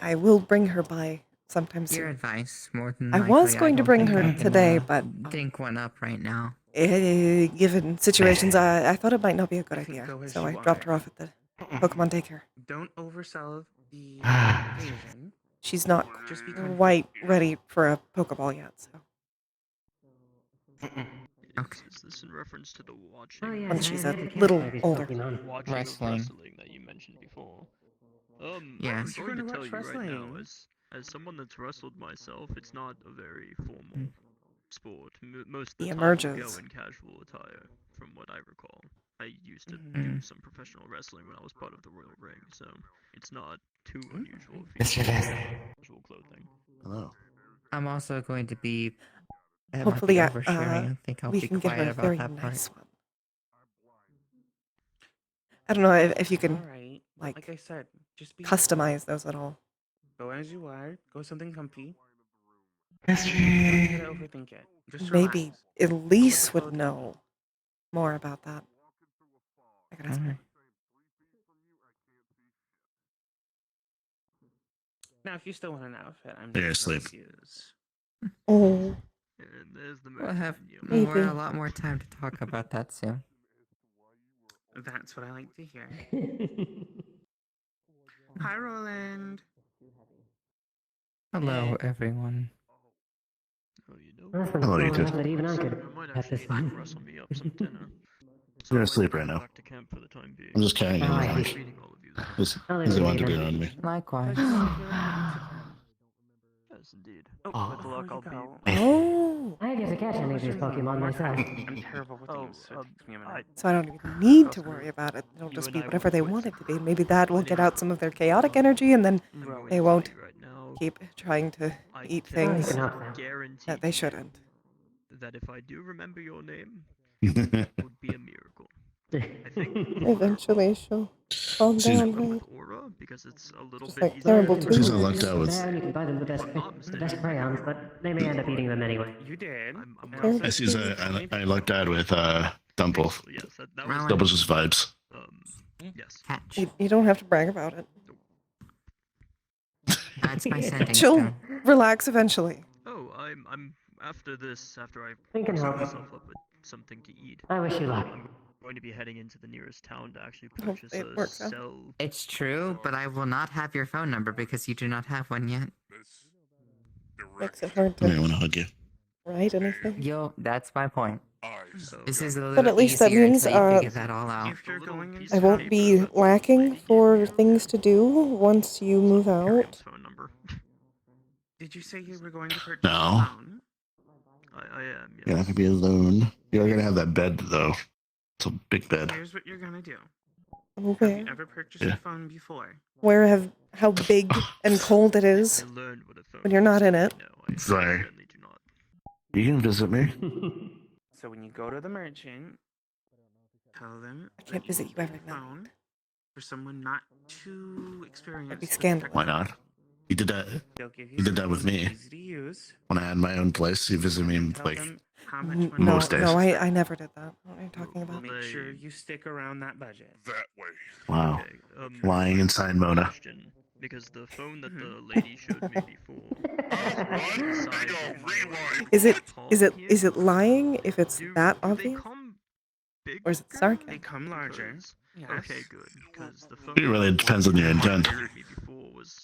I will bring her by sometime
Your
soon.
advice, more than
I
likely.
was going to
don't
bring
think
her
I can,
today, but
think one up right now.
given situations, I thought it might not be a good
You can
idea,
go as
so
you
I dropped
are.
her off at the Pokemon daycare.
Don't oversell the occasion.
She's not
Just be
quite ready for a Pokeball yet, so.
Is this in reference to the watching?
Oh, yeah,
When she's
I
a
had to catch
little
one of these
older.
Pokemon.
Watching
Wrestling.
of wrestling that you mentioned before.
Yes.
I'm going to
You're
tell
gonna
you
watch
right now,
wrestling.
as someone that's wrestled myself, it's not a very formal
Mm.
sport. Most of
He
the time, you
emerges.
go in casual attire, from what I recall. I used to
Mm.
do some professional wrestling when I was part of the Royal Ring, so it's not too unusual if you casual clothing.
Hello.
I'm also going to be. I might
Hopefully,
be oversharing. I think I'll
we
be
can get her
quiet
a
about
very
that part.
nice one. I don't know if you can
All right.
like
Like I said, just be
customize those at all.
Go as you are. Go something comfy.
SG.
Don't overthink it. Just
Maybe
relax.
Elise would know more about that. I gotta say.
Now, if you still want an outfit, I'm
They're
just
asleep.
use.
Oh.
And there's the
We'll have
Maybe.
a lot more time to talk about that soon.
That's what I like to hear. Hi, Roland.
Hello, everyone.
Awesome.
Hello,
Well
you two.
enough that even I could
might
have this
actually need to
fun.
rustle me up some dinner.
You're
I
asleep
might
right
go
now.
back to camp for the time being.
I'm just carrying you
Oh, I
around.
see.
Meeting all of you.
He's
I'll leave
the
it
one
to
to
you
be
then.
around me.
Likewise.
Yes, indeed.
Oh,
With luck, I'll be.
Oh.
I have yet to catch any of these Pokemon myself.
I'm terrible with names, so it takes me a minute.
So I don't even need to worry about it. It'll just be whatever they want it to be. Maybe that will get out some of their chaotic energy, and then they won't keep trying to eat things that they shouldn't.
That if I do remember your name, it would be a miracle. I think.
Eventually she'll calm
She's-
down,
With
right?
Aura, because it's a little
Just
bit
like
easier.
terrible too.
She's lucked out with.
There, you can buy them the best crayons, but they may end up eating them anyway.
You did.
I see. I lucked out with Dumple.
Yes, that
was
Dumple's just vibes.
Yes.
Catch.
You don't have to brag about it.
That's my sending
She'll
stone.
relax eventually.
Oh, I'm after this. After I
We can
set
help.
myself up with something to eat.
I wish you luck.
I'm going to be heading into the nearest town to actually
Hope
purchase
it
a
works out.
cell.
It's true, but I will not have your phone number because you do not have one yet.
Makes it hard
I
to
want to hug you.
write anything.
That's my point. This is a little
But at least that
easier
means
until you figure that all out.
If you're going in
I won't be lacking for things to do once you move out.
Phone number.
Did you say you were going to purchase
No.
a phone?
I am. Yes.
You're not gonna be alone. You're gonna have that bed though. It's a big bed.
Here's what you're gonna do. Have
Okay.
you ever purchased
Yeah.
a phone before?
How big and cold it is
I learned what a phone
when you're not in it.
No, I
Sorry.
certainly do not.
You can visit me.
So when you go to the merchant, tell them
I can't visit you every night.
phone for someone not too experienced.
That'd be
with
scandalous.
Why not? You did that.
They'll give
You did that with
something
me.
Easy to use.
When I had my own place, you visited me
Tell
like
them how much money
No,
Most days.
no, I never did that. What are you talking about?
Make sure you stick around that budget.
That way.
wow,
Okay,
lying inside Mona.
question, because the phone that the lady showed me before.
Is it lying if it's that obvious? Or is it
They
sarcasm?
come larger. Yes.
Okay, good. Because the phone
It really depends on your intent.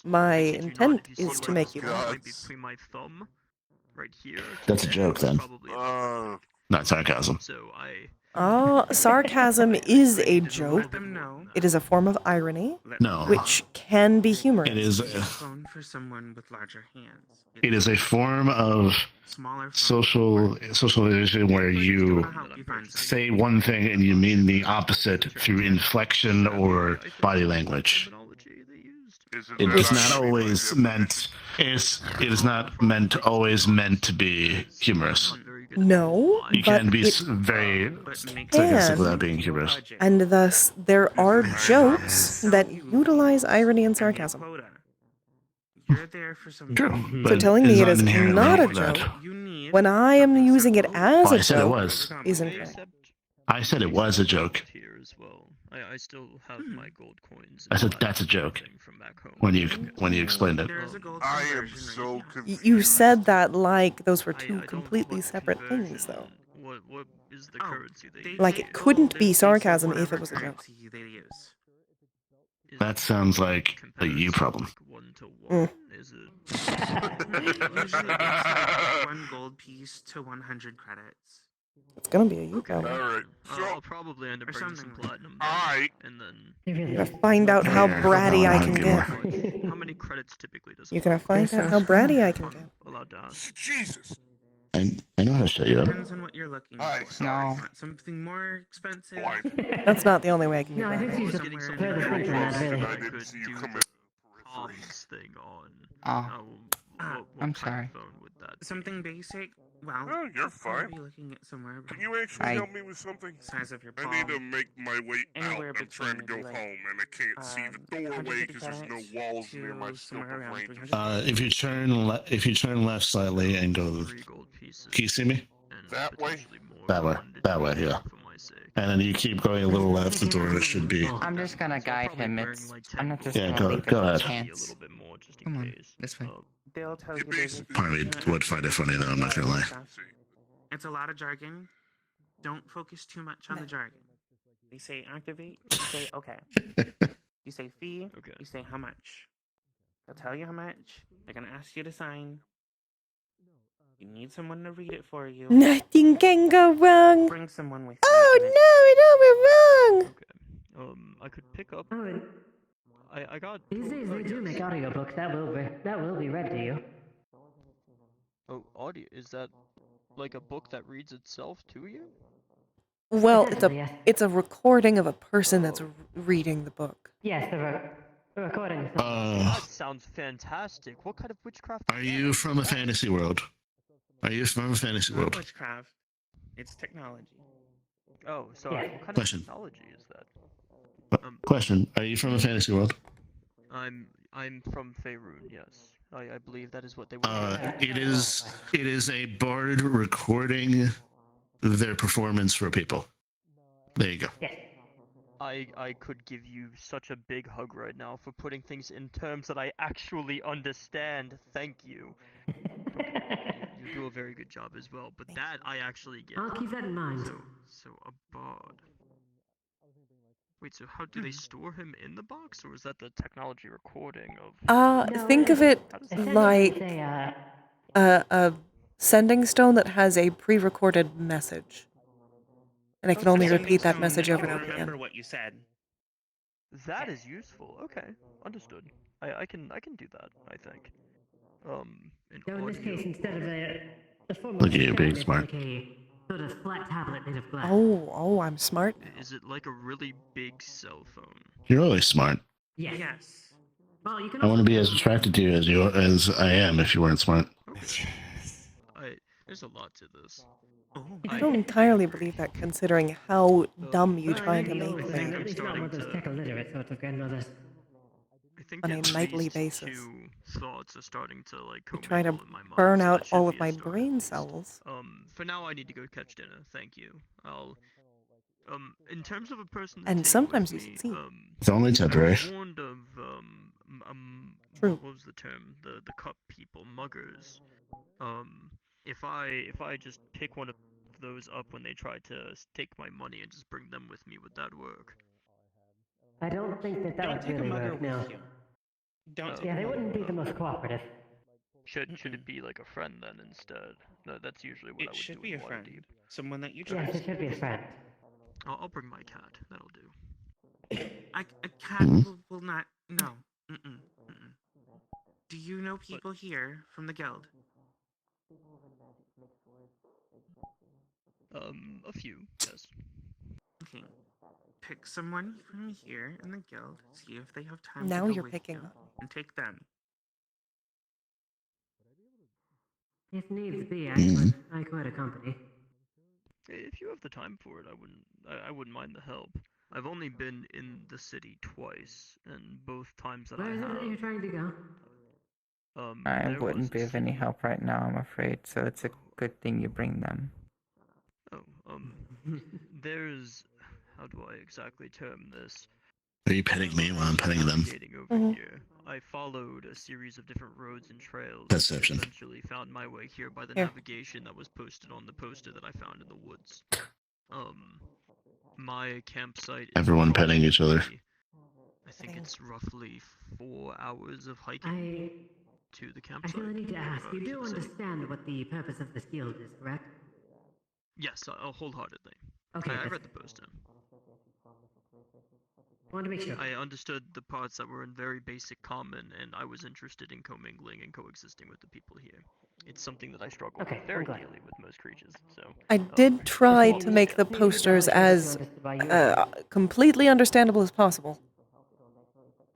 My intent is to make you laugh.
Right between my thumb, right here.
That's a joke then. Not sarcasm.
So I.
Oh, sarcasm is a
Let
joke.
them know.
It is a form of irony,
No.
which can be humorous.
It is.
A phone for someone with larger hands.
It is a form of
Smaller phone.
socialization where you say one thing and you mean the opposite through inflection or body language. It is not always meant. It is not meant always meant to be humorous.
No,
You
but
can be
it
very
can.
sarcastic without being humorous.
And thus, there are jokes that utilize irony and sarcasm.
You're there for some.
True.
So
but
telling me it is
inherently
not a
that.
joke when I am using it as
Well,
a
I said it
joke
was.
is incorrect.
I said it was a joke.
Here as well. I still have my gold coins.
I said that's a joke when you explained it.
I am so confused.
You said that like those were two completely separate things, though.
What is the currency they use?
Like it couldn't be sarcasm if it was a joke.
That sounds like a you problem.
Mm.
Is it?
Usually it's one gold piece to 100 credits.
It's gonna be a you problem.
Alright,
I'll probably end up bringing some platinum.
Alright.
And then.
You gotta find out how bratty I can get.
How many credits typically does?
You're gonna find out how bratty I can get.
Allowed to ask.
Jesus.
I know how to shut you up.
Depends on what you're looking for.
No.
Want something more expensive?
That's not the only way I can
No, I
get
think
bratty.
she's just clear the picture on that, really.
I didn't see you come in.
Comms thing on.
Oh,
What
I'm
kind of
sorry.
phone would that be?
Something basic Well,
Oh, you're fine.
I'll be looking at somewhere.
Can you actually help me with something?
Size of your
I
palm.
need to make my way out.
Anywhere
I'm trying to
between,
go
like,
home, and I can't see the doorway
150
because there's no
credits
walls near my
to
scope
somewhere
of
around
range.
300.
If you turn left slightly and go, can you see me?
That way?
That way. That way. Yeah. And then you keep going a little left. The door should be.
I'm just gonna guide him. I'm not just
Yeah.
gonna
Go.
leave
Go
it to
ahead.
chance. Come on, this way.
They'll tell you there's
Probably would find it funny though. I'm not gonna lie.
It's a lot of jargon. Don't focus too much on the jargon. They say activate, you say okay. You say fee, you say how much. They'll tell you how much. They're gonna ask you to sign. You need someone to read it for you.
Nothing can go wrong.
Bring someone with you.
Oh no, it all went wrong.
I could pick up.
Oh,
I got.
these days they do make audiobooks that will be read to you.
Oh, audio. Is that like a book that reads itself to you?
Well,
Essentially, yes.
it's a recording of a person that's reading the book.
Yes, the recording.
That sounds fantastic. What kind of witchcraft?
Are you from a fantasy world? Are you from a fantasy
Not
world?
witchcraft. It's technology.
Oh, so
Yeah.
what kind of
Question.
technology is that?
Question. Are you from a fantasy world?
I'm from Faerun. Yes, I believe that is what they were.
It is a bard recording their performance for people. There you go.
I could give you such a big hug right now for putting things in terms that I actually understand. Thank you. You do a very good job as well, but that I actually get.
I'll keep that in mind.
So a bard. Wait, so how do they store him in the box, or is that the technology recording of?
Think of it like
Say,
a sending stone that has a pre-recorded message, and I can only repeat that message over and over
Remember
again.
what you said.
That is useful. Okay, understood. I can do that. I think.
So in this case, instead of the form
Look
of
at you,
stone,
being
it's
smart.
like a sort of flat tablet made of glass.
Oh, I'm smart.
Is it like a really big cell phone?
You're always smart.
Yes. Well, you can.
I want to be as attracted to you as I am if you weren't smart.
There's a lot to this.
I don't entirely believe that, considering how dumb you tried to make me
It's not one of those tech illiterate sorts of grandmothers.
I think
on a
at
nightly
least
basis.
two thoughts are starting to like
You
commingle
try to
in my mind,
burn
so
out
that should
all of
be a
my
start.
brain cells.
For now, I need to go catch dinner. Thank you. I'll. In terms of a person to
And
take
sometimes
with
you
me,
succeed.
It's only temporary.
I was warned of
True.
what was the term? The cup people, muggers. If I just pick one of those up when they try to take my money and just bring them with me, would that work?
I don't think that
Don't
would
take a
really
mugger
work.
with
No.
you. Don't take
Yeah,
a
they
mugger
wouldn't
with
be the most cooperative.
Should it be like a friend then instead? No, that's usually what I
It
would
should
do
be
in
a friend.
Waterdeep.
Someone that you
Yes,
trust.
it should be a friend.
I'll bring my cat. That'll do.
A cat will not. No. Mm-mm. Do you know people here from the guild?
A few, yes.
Okay. Pick someone from here in the guild. See if they have time
Now
to go
you're
with
picking
you,
on
and take them.
If needs be, I could accompany.
If you have the time for it, I wouldn't mind the help. I've only been in the city twice, and both times that
Where
I
is it that you're
have.
trying to go?
I
there
wouldn't
was
be of any help right now, I'm afraid, so it's a good thing you bring them.
There's, how do I exactly term this?
Are you petting me while I'm petting them?
Navigating over here, I followed a series of different roads and trails.
Perception.
And eventually found my way here by the
Here.
navigation that was posted on the poster that I found in the woods. My campsite is
Everyone petting each other.
I think it's roughly 4 hours of hiking to the
I
campsite.
feel I need to ask. You
to
do
the city.
understand what the purpose of this guild is, correct?
Yes, wholeheartedly.
Okay,
I
that's
read the poster.
Want to make sure.
I understood the parts that were in very basic common, and I was interested in commingling and coexisting with the people here. It's something that I struggle with very dearly with most creatures. So
I did try to make the posters as completely understandable as possible.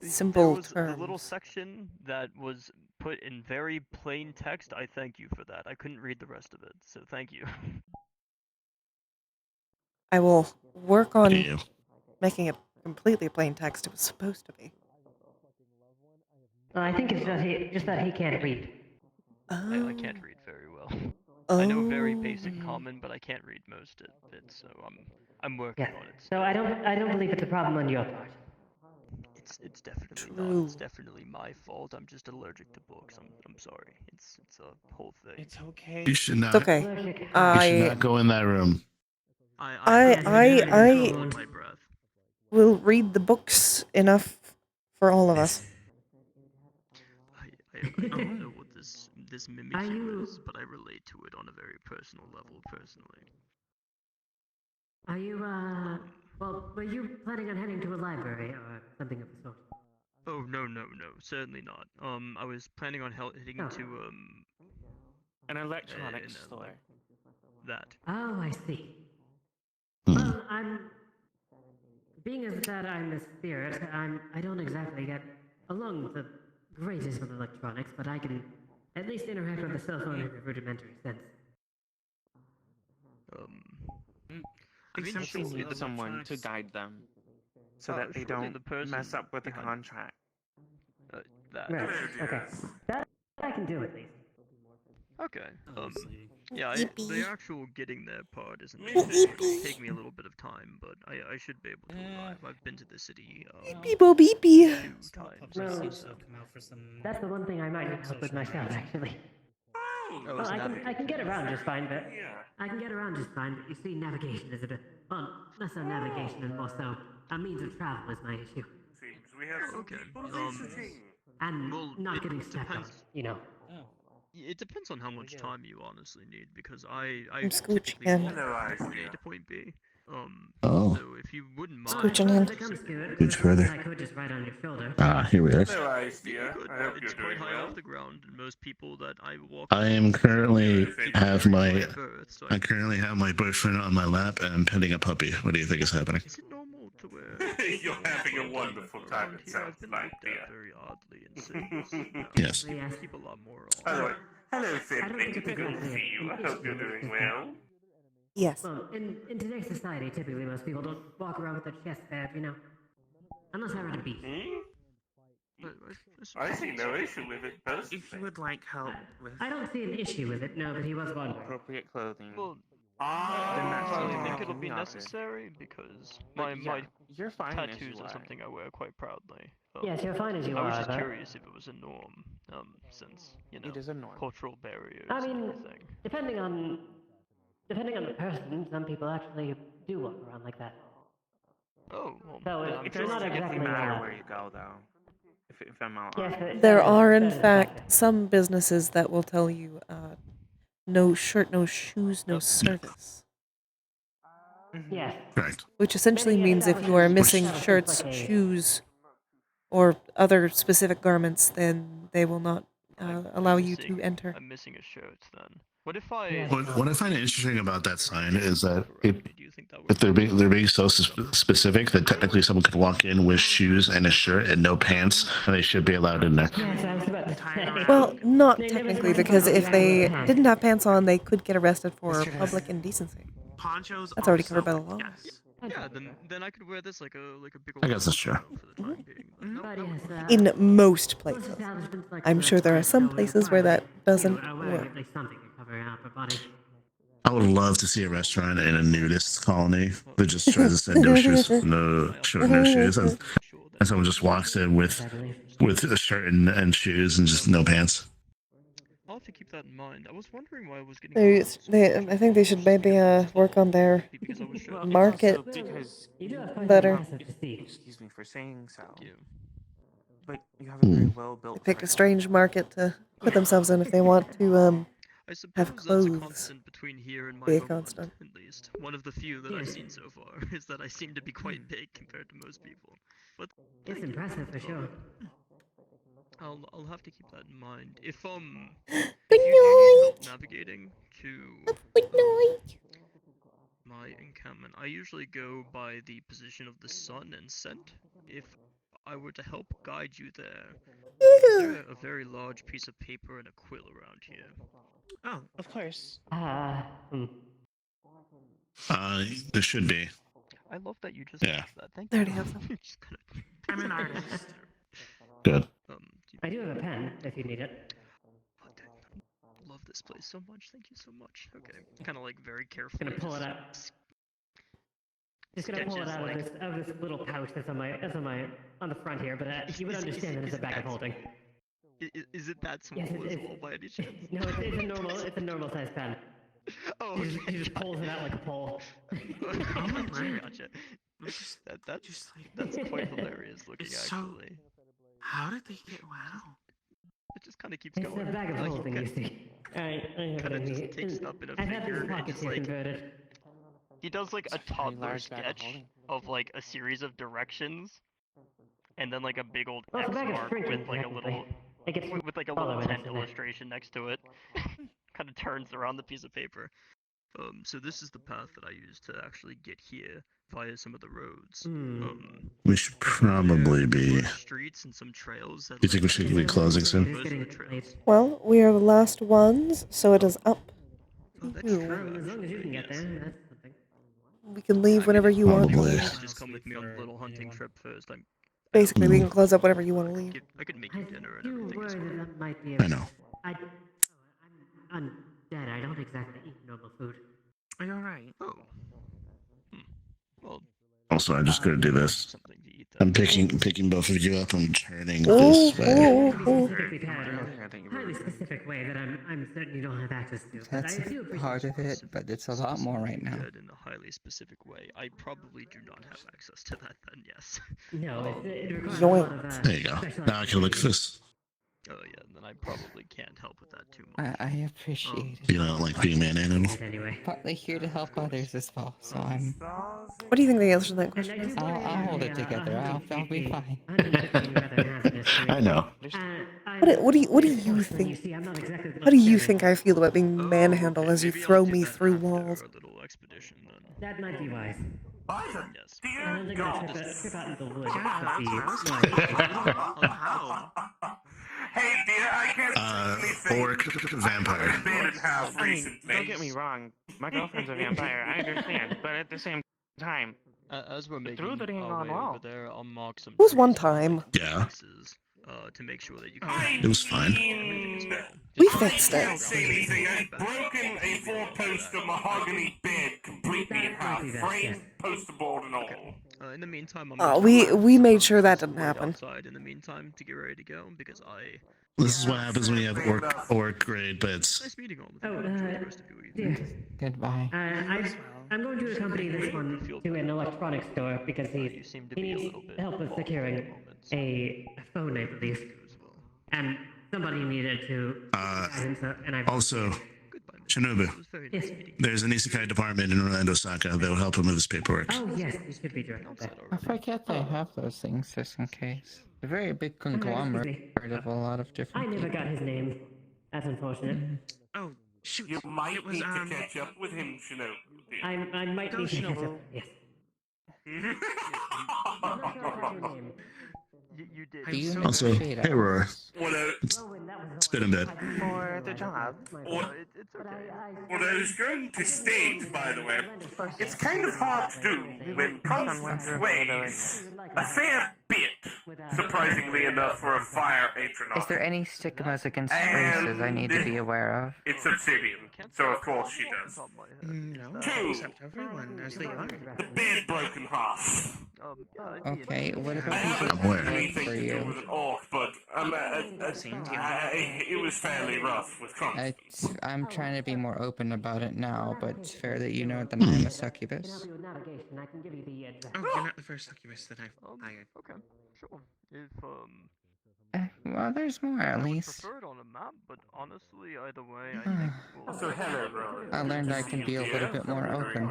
There
simple
was the little
terms.
section that was put in very plain text. I thank you for that. I couldn't read the rest of it, so thank you.
I will work on
Damn.
making it completely plain text. It was supposed to be.
I think it's just that he can't read.
I can't read very well.
Oh.
I know very basic common, but I can't read most of it, so I'm working
Yeah.
on it.
So I don't believe it's a problem on your part.
It's definitely not.
True.
It's definitely my fault. I'm just allergic to books. I'm sorry. It's a whole thing.
It's okay.
You should not.
It's okay.
You should not go in that room.
I
hold my breath.
will read the books enough for all of us.
I don't know what this mimicry is, but I relate to it on a very personal level, personally.
Are you, well, were you planning on heading to a library or something of the sort?
Oh, no, certainly not. I was planning on heading to,
An electronics store.
like, that.
Oh, I see.
Hmm.
Well, being as that I'm a spirit, I don't exactly get along with the greatest with electronics, but I can at least interact with the cell phone in a rudimentary sense.
I mean,
Simply
surely
need
the
someone to guide them, so that they
surely
don't
the person
mess up with the
behind-
contract.
That.
Right, okay. That I can do at least.
Okay. Yeah,
Yippee.
the actual getting there part isn't difficult. It'll take me a little bit of time, but I should be able to arrive. I've been to the city
Beep-o beepy.
2 times.
No,
so.
that's the one thing I might need help with myself, actually. Well, I can get around just fine, but I can get around just fine. But you see, navigation is a bit less so navigation and more so a means of travel is my issue.
Okay.
And
Well,
not
it
getting stepped on,
depends.
you know.
It depends on how much time you honestly need, because I
I'm
typically
scooching.
walk from point A to point B.
Oh.
So if you wouldn't mind,
Scooching in.
If it comes to it,
Scooch further.
I could just ride on your shoulder.
Here we are.
you could. It's quite high off the ground, and most people that I walk.
I am currently have my
birth, so
I currently have my boyfriend on my lap and I'm petting a puppy. What do you think is happening?
Is it normal to wear?
You're having a wonderful time, it sounds
I've been
like,
looked
dear.
at very oddly in cities.
Yes.
Keep a lot more on.
By the way, hello,
I
Finley.
don't think it's
Good to
exactly
see you. I hope you're doing well.
Yes.
Well, in today's society, typically most people don't walk around with their chest bared, you know. Unless I were to beat.
I see no issue with it, personally.
If you would like help with
I don't see an issue with it, no, but he was wondering.
appropriate clothing,
Well,
then that's
do you
something
think
that
it'll
can
be
offered.
necessary? Because
But
my
you're fine as
tattoos
you
are
are.
something I wear quite proudly.
Yes, you're fine as you
I was
are,
just
but
curious if it was a norm, since
It is a norm.
cultural barriers
I
and
mean,
everything.
depending on the person, some people actually do walk around like that.
Oh, well,
So
then
it-
I'm
It
they're
doesn't
not
typically
exactly,
matter where you go, though. If I'm all
Yes,
honest.
There
that is-
are, in
that is a factor.
fact, some businesses that will tell you, no shirt, no shoes, no service.
Yes.
Correct.
Which essentially
Many
means if you are
establishments
missing
have things
shirts,
like a-
shoes, or other specific garments, then they will not allow you to enter.
I'm missing a shirt then. What if I?
Yes.
What I find interesting about that sign is that
Do you think that would
if they're being so specific that technically someone could walk in with shoes and a shirt and no pants and they should be allowed in there.
Yes, I was about to say.
Well, not
They never
technically,
specified
because if they
exactly.
didn't have pants on, they could get arrested for public indecency.
Ponchos
That's already
also,
covered by the law.
Yes.
Yeah, then I could wear this like a big
I
old
guess that's true.
for the time being.
But yes,
In most
most
places.
establishments like
I'm
the
sure there are some
Costco
places where
require
that doesn't
you are wearing
work.
at least something to cover an upper body.
I would love to see a restaurant in a nudist colony that just tries to say no shoes, no shirt, no shoes, and someone just walks in with a shirt and shoes and just no pants.
I'll have to keep that in mind. I was wondering why I was getting.
I think they should maybe work on their
Because I was sure.
Well,
market
it's also because
You do have quite
better.
an impressive physique.
excuse me for saying so,
Yeah.
but you have a very well
They
built.
pick a strange market to put themselves in if they want to
I suppose
have
that's a
clothes
constant between here and my
be a
homeland,
constant.
at least. One of the few that I've seen so far is that I seem to be quite big compared to most people. But
It's impressive for sure.
I'll have to keep that in mind. If
Good
you do need help
night.
navigating to
Good night.
my encampment, I usually go by the position of the sun and scent. If I were to help guide you there, is there a very large piece of paper and a quill around here?
Oh, of course.
There should be.
I love that you just
Yeah.
asked that. Thank
There
you.
it is.
You just kinda
I'm an artist.
Good.
I do have a pen if you need it.
Love this place so much. Thank you so much. Okay, kind of like very carefully.
Gonna pull it out. Just gonna pull it out of this little pouch that's on on the front here, but you would understand that it's a bag of holding.
Is it that small
Yes,
as well by any chance?
No, it's a normal size pen.
Oh,
he just pulls it out like a pole.
Oh my word.
Gotcha. That's quite hilarious looking,
It's so-
actually.
How did they get? Wow.
It just kind of keeps
It's
going.
a bag of
Like,
holding, you see. I have
kind
it
of
in
just
here.
takes it up in a
I've had
figure
these
and
pockets
just
here
like
converted.
he does like a toddler
large bag of
sketch
holding.
of like a series of directions, and then like a big old
Well, it's
X
a bag of
mark
shrinking,
with like a little
technically. It gets
with like a
smaller
little
when
tent
it's in there.
illustration next to it. Kind of turns around the piece of paper. So this is the path that I used to actually get here via some of the roads.
We should probably be.
Streets and some trails that
Do you think we should be closing soon?
Well, we are the last ones, so it is up to you.
As long as you can get there, that's something.
We can leave whenever you want to
Probably.
leave.
Just come with me on a little hunting trip first.
Basically, we can close up whenever you want to leave.
I could make you dinner and
You
everything as
worry
well.
that that might be
I know.
I'm undead. I don't exactly eat normal food.
Are you alright?
Oh. Well,
Also, I'm just gonna do this. I'm picking both of you up and turning
Oh,
this way.
Highly specific way that I'm certain you don't have access to. But
That's
I do appreciate
part of it, but it's a lot more right now.
In a highly specific way. I probably do not have access to that then, yes.
No, it requires a lot of
There you go. Now I can look at this.
Oh yeah, then I probably can't help with that too much.
I appreciate it.
You don't like being manhandled?
Partly here to help others as well, so I'm.
What do you think the answer to that question is?
I'll hold it together. I'll be fine.
I know.
What do you think? How do you think I feel about being manhandled as you throw me through walls?
That might be wise.
Yes.
I'm gonna trip out into the woods
Hey dear, I can't
Orc vampire.
I mean, don't get me wrong. My girlfriend's a vampire. I understand, but at the same time,
as we're making
through the dang
our
on
way
wall.
over there, I'll mark some
It was one time.
Yeah.
places, to make sure that you can.
It was fine.
We fixed it.
Can't say anything. I've broken a four-poster mahogany bed completely in half, frame, poster board, and all.
In the meantime,
We made sure that didn't happen.
outside in the meantime to get ready to go because
This is what happens when you have orc grade beds.
nice meeting all of
Oh,
you. Enjoy the rest of your evening.
dear.
Goodbye.
I'm going to accompany this one to an electronics store because he needs help with securing a phone, I believe. And somebody needed to guide him, and I
Also, Shinobu, there's an isekai department in Orlando, Saka that will help him with his paperwork.
Oh yes, you should be direct there.
I forget they have those things just in case. A very big conglomerate of a lot of different.
I never got his name. That's unfortunate.
oh shoot,
You might
it was
need to catch up with him, Shinobu.
I might need to catch up. Yes.
You did.
Do you
Also,
negotiate
hey, Roar.
Well,
It's been a bit.
for the job.
It's okay.
What I was going to state, by the way, it's kind of hard to do when Constance weighs a fair bit, surprisingly enough, for a fire patron.
Is there any stigmas against races I need to be aware of?
It's obsidian, so of course she does.
No,
Two,
except everyone as they are.
the bed broken half.
Okay, what
I
about
haven't
people
had
that work
anything
for
to do
you?
with an orc, but it was fairly rough with Constance.
I'm trying to be more open about it now, but it's fair that you know that I'm a succubus.
Navigation. I can give you the
Oh, you're not the first succubus that I've hired.
Okay, sure. If
Well, there's more at
I would
least.
prefer it on a map, but honestly, either way, I think we'll.
So hello, Rowan.
I learned I can be a little bit more open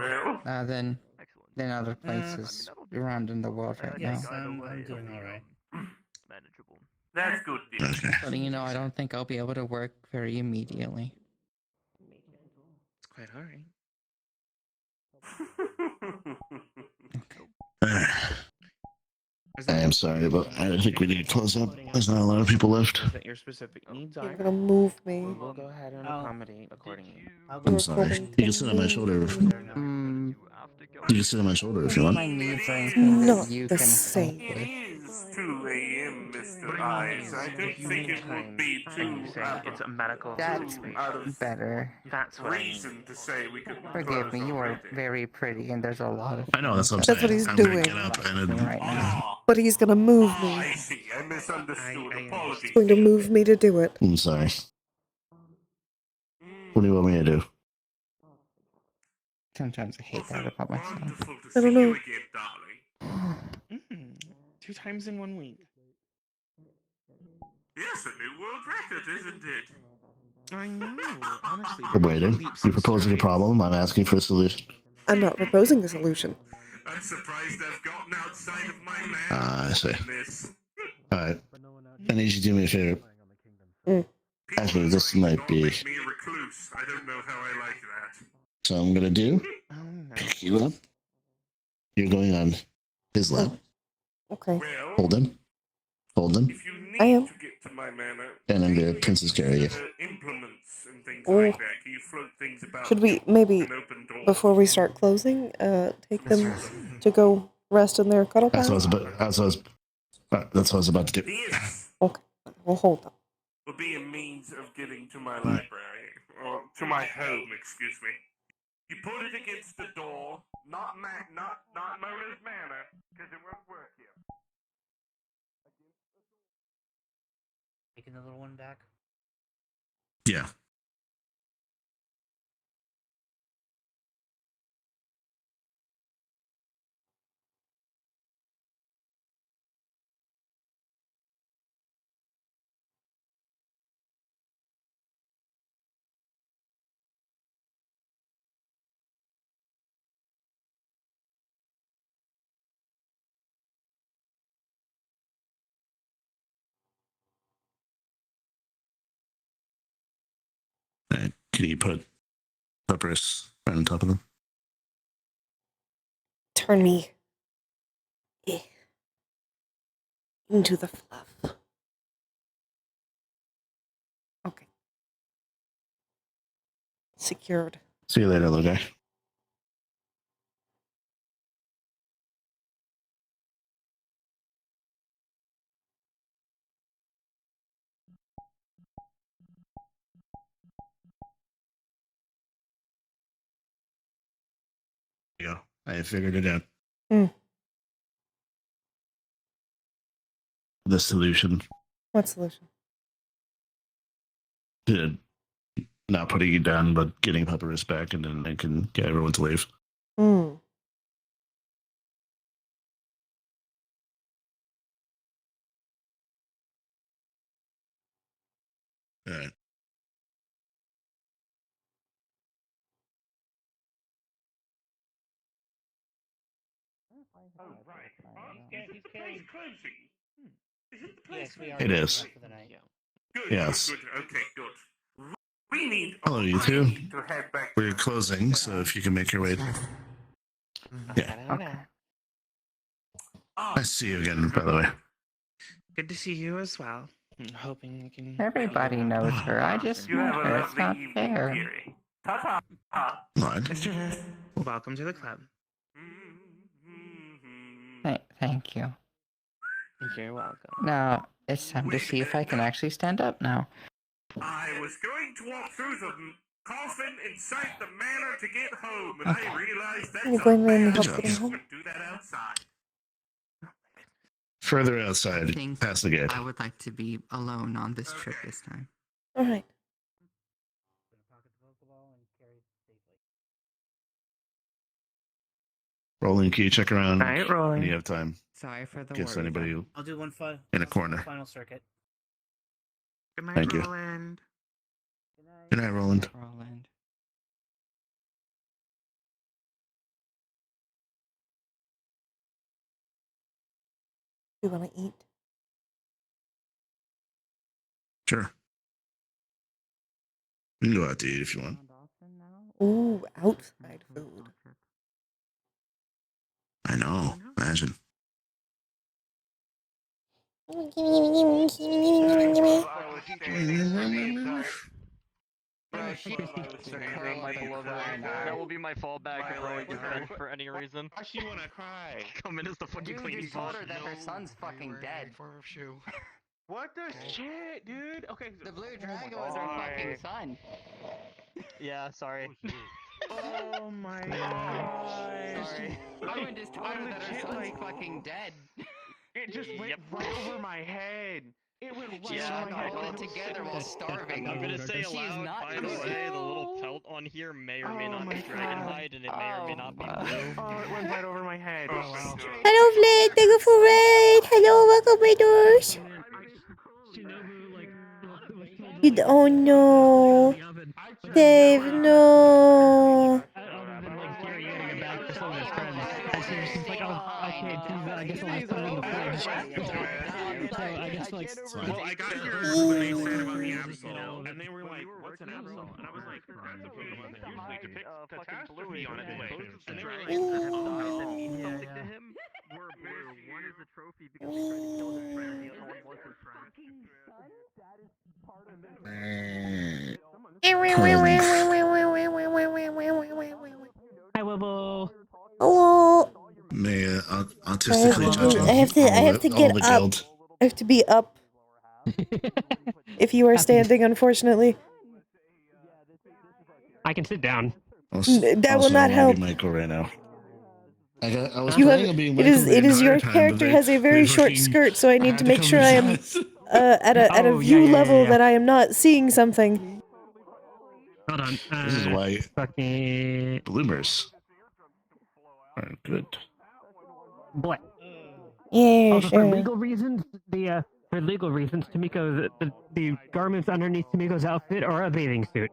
than other places around in the world right now.
Yes, I'm doing alright.
Manageable.
That's good, dear.
But you know, I don't think I'll be able to work very immediately.
It's quite alright.
I am sorry, but I think we need to close up. There's not a lot of people left.
That your specific needs
You're
are.
gonna move
We
me.
will go ahead and accommodate accordingly.
I'm sorry. You can sit on my shoulder.
Mm,
You can sit on my shoulder if you want.
my needs are anything
Not
that you
the
can help
same.
with.
It is 2 a.m., Mr. Eyes. I don't think it would be
And you
too
say it's a medical
That's
situation.
out of
better.
That's what I mean.
reason to say we could
Forgive
close
me, you are
already.
very pretty, and there's a lot of
I know, that's what I'm
That's what
saying.
he's
I'm
doing.
gonna get up and
right now.
But he's gonna move
I
me.
see. I misunderstood.
He's
Apologies.
going to move me to do it.
I'm sorry. What do you want me to do?
Sometimes I hate that about myself.
Wonderful to
I
see
don't
you
know.
again, darling.
2 times in 1 week.
Yes, a new world record, isn't it?
I know, honestly.
I'm waiting. You're proposing a problem. I'm asking for a solution.
I'm not proposing a solution.
I'm surprised I've gotten outside of my man.
I see.
This.
Alright. I need you to do me a favor.
Mm.
Actually, this might be.
Make me a recluse. I don't know how I like that.
So I'm gonna do.
Oh no.
Pick you up. You're going on his lap.
Okay.
Well,
Hold him. Hold him.
if you need
I am.
to get to my manor,
And I'm gonna princess carry you.
implements and things
Oh.
like that. Can you float things about?
Should we maybe,
An open door.
before we start closing, take them to go rest in their cuddle
That's what I
pad?
was about. That's what I was about to do.
This
Okay. We'll hold them.
will be a means of getting to my library, or to my home, excuse me. You put it against the door, not Mona's manor, because it won't work here.
Taking the little one back.
Yeah. Alright, can you put peppers right on top of them?
Turn me into the fluff. Okay. Secured.
See you later, little guy. There you go. I figured it out.
Mm.
The solution
What solution?
to not putting you down, but getting Papyrus back, and then I can get everyone to leave.
Hmm.
Alright.
Oh, right. Is the place closing? Is it the place
Yes, we are.
It is.
For the night.
Good.
Yes.
Good. Okay, good. We need.
Hello, you
I
two.
need to head back.
We're closing, so if you can make your way. Yeah.
Okay.
Nice to see you again, by the way.
Good to see you as well. I'm hoping we can.
Everybody knows her. I just
You
met
have a
her. It's
lovely
not
evening,
fair.
dearie. Ta-ta.
What?
Welcome to the club.
Thank you.
You're welcome.
Now, it's time to see if I can actually stand up now.
I was going to walk through the coffin inside the manor to get home, and I realized that's
You going in and
a
help
bad
getting
idea.
home?
Do that outside.
Further outside,
Think
past the gate.
I would like to be alone on this trip this time.
All right.
Roland, can you check around
Alright, Roland.
when you have time?
Sorry for the
Gets
worry.
anybody
I'll do one
in a corner.
final circuit.
Good night,
Thank you.
Roland.
Good night, Roland.
Roland.
You want to eat?
Sure. You can go out to eat if you want.
Ooh, outside food.
I know. Imagine.
Bro, that will be my fallback if I get bent for any reason.
She wanna cry.
Come in as the fucking cleaning
told
bot.
her that her son's fucking dead.
What the shit, dude? Okay.
The blue dragon was her fucking son.
Yeah, sorry.
Oh my god.
Sorry. Rowan just told her that her son's fucking dead.
It just went right over my head. It went right
Yeah,
over my head.
all together while starving.
I'm gonna say
She's
aloud,
not
by the way, the little pelt on here may or may not be dragon hide, and it may or may not be blue.
Oh, it went right over my head. Oh, wow.
Hello, Flynn. Thank you for raid. Hello, welcome, raiders. Oh no, Dave, no.
Well, I got here when they said about the Absol, and they were like, "What's an Absol?" And I was like, "That's a Pokemon that usually depicts catastrophe on its way." And they were like, "Oh."
To him, where one is a trophy because he tried to kill his friend, and the other one was his
Hi, Wibble.
Hello.
May autistically judging.
I have to get up.
Guild.
I have to be up. If you are standing, unfortunately.
I can sit down.
That will not help.
Michael right now. I was
You
planning
have,
on being
it
Michael
is
the
your
entire time, but
character has a very short
fucking
skirt, so I need
had
to
to
make
come
sure I am
inside.
at a view level that I am not seeing something.
Hold on.
This is why
fucking
bloomers are good.
What?
Yeah,
Also,
sure.
for legal reasons, Tamiko's the garments underneath Tamiko's outfit are a bathing suit.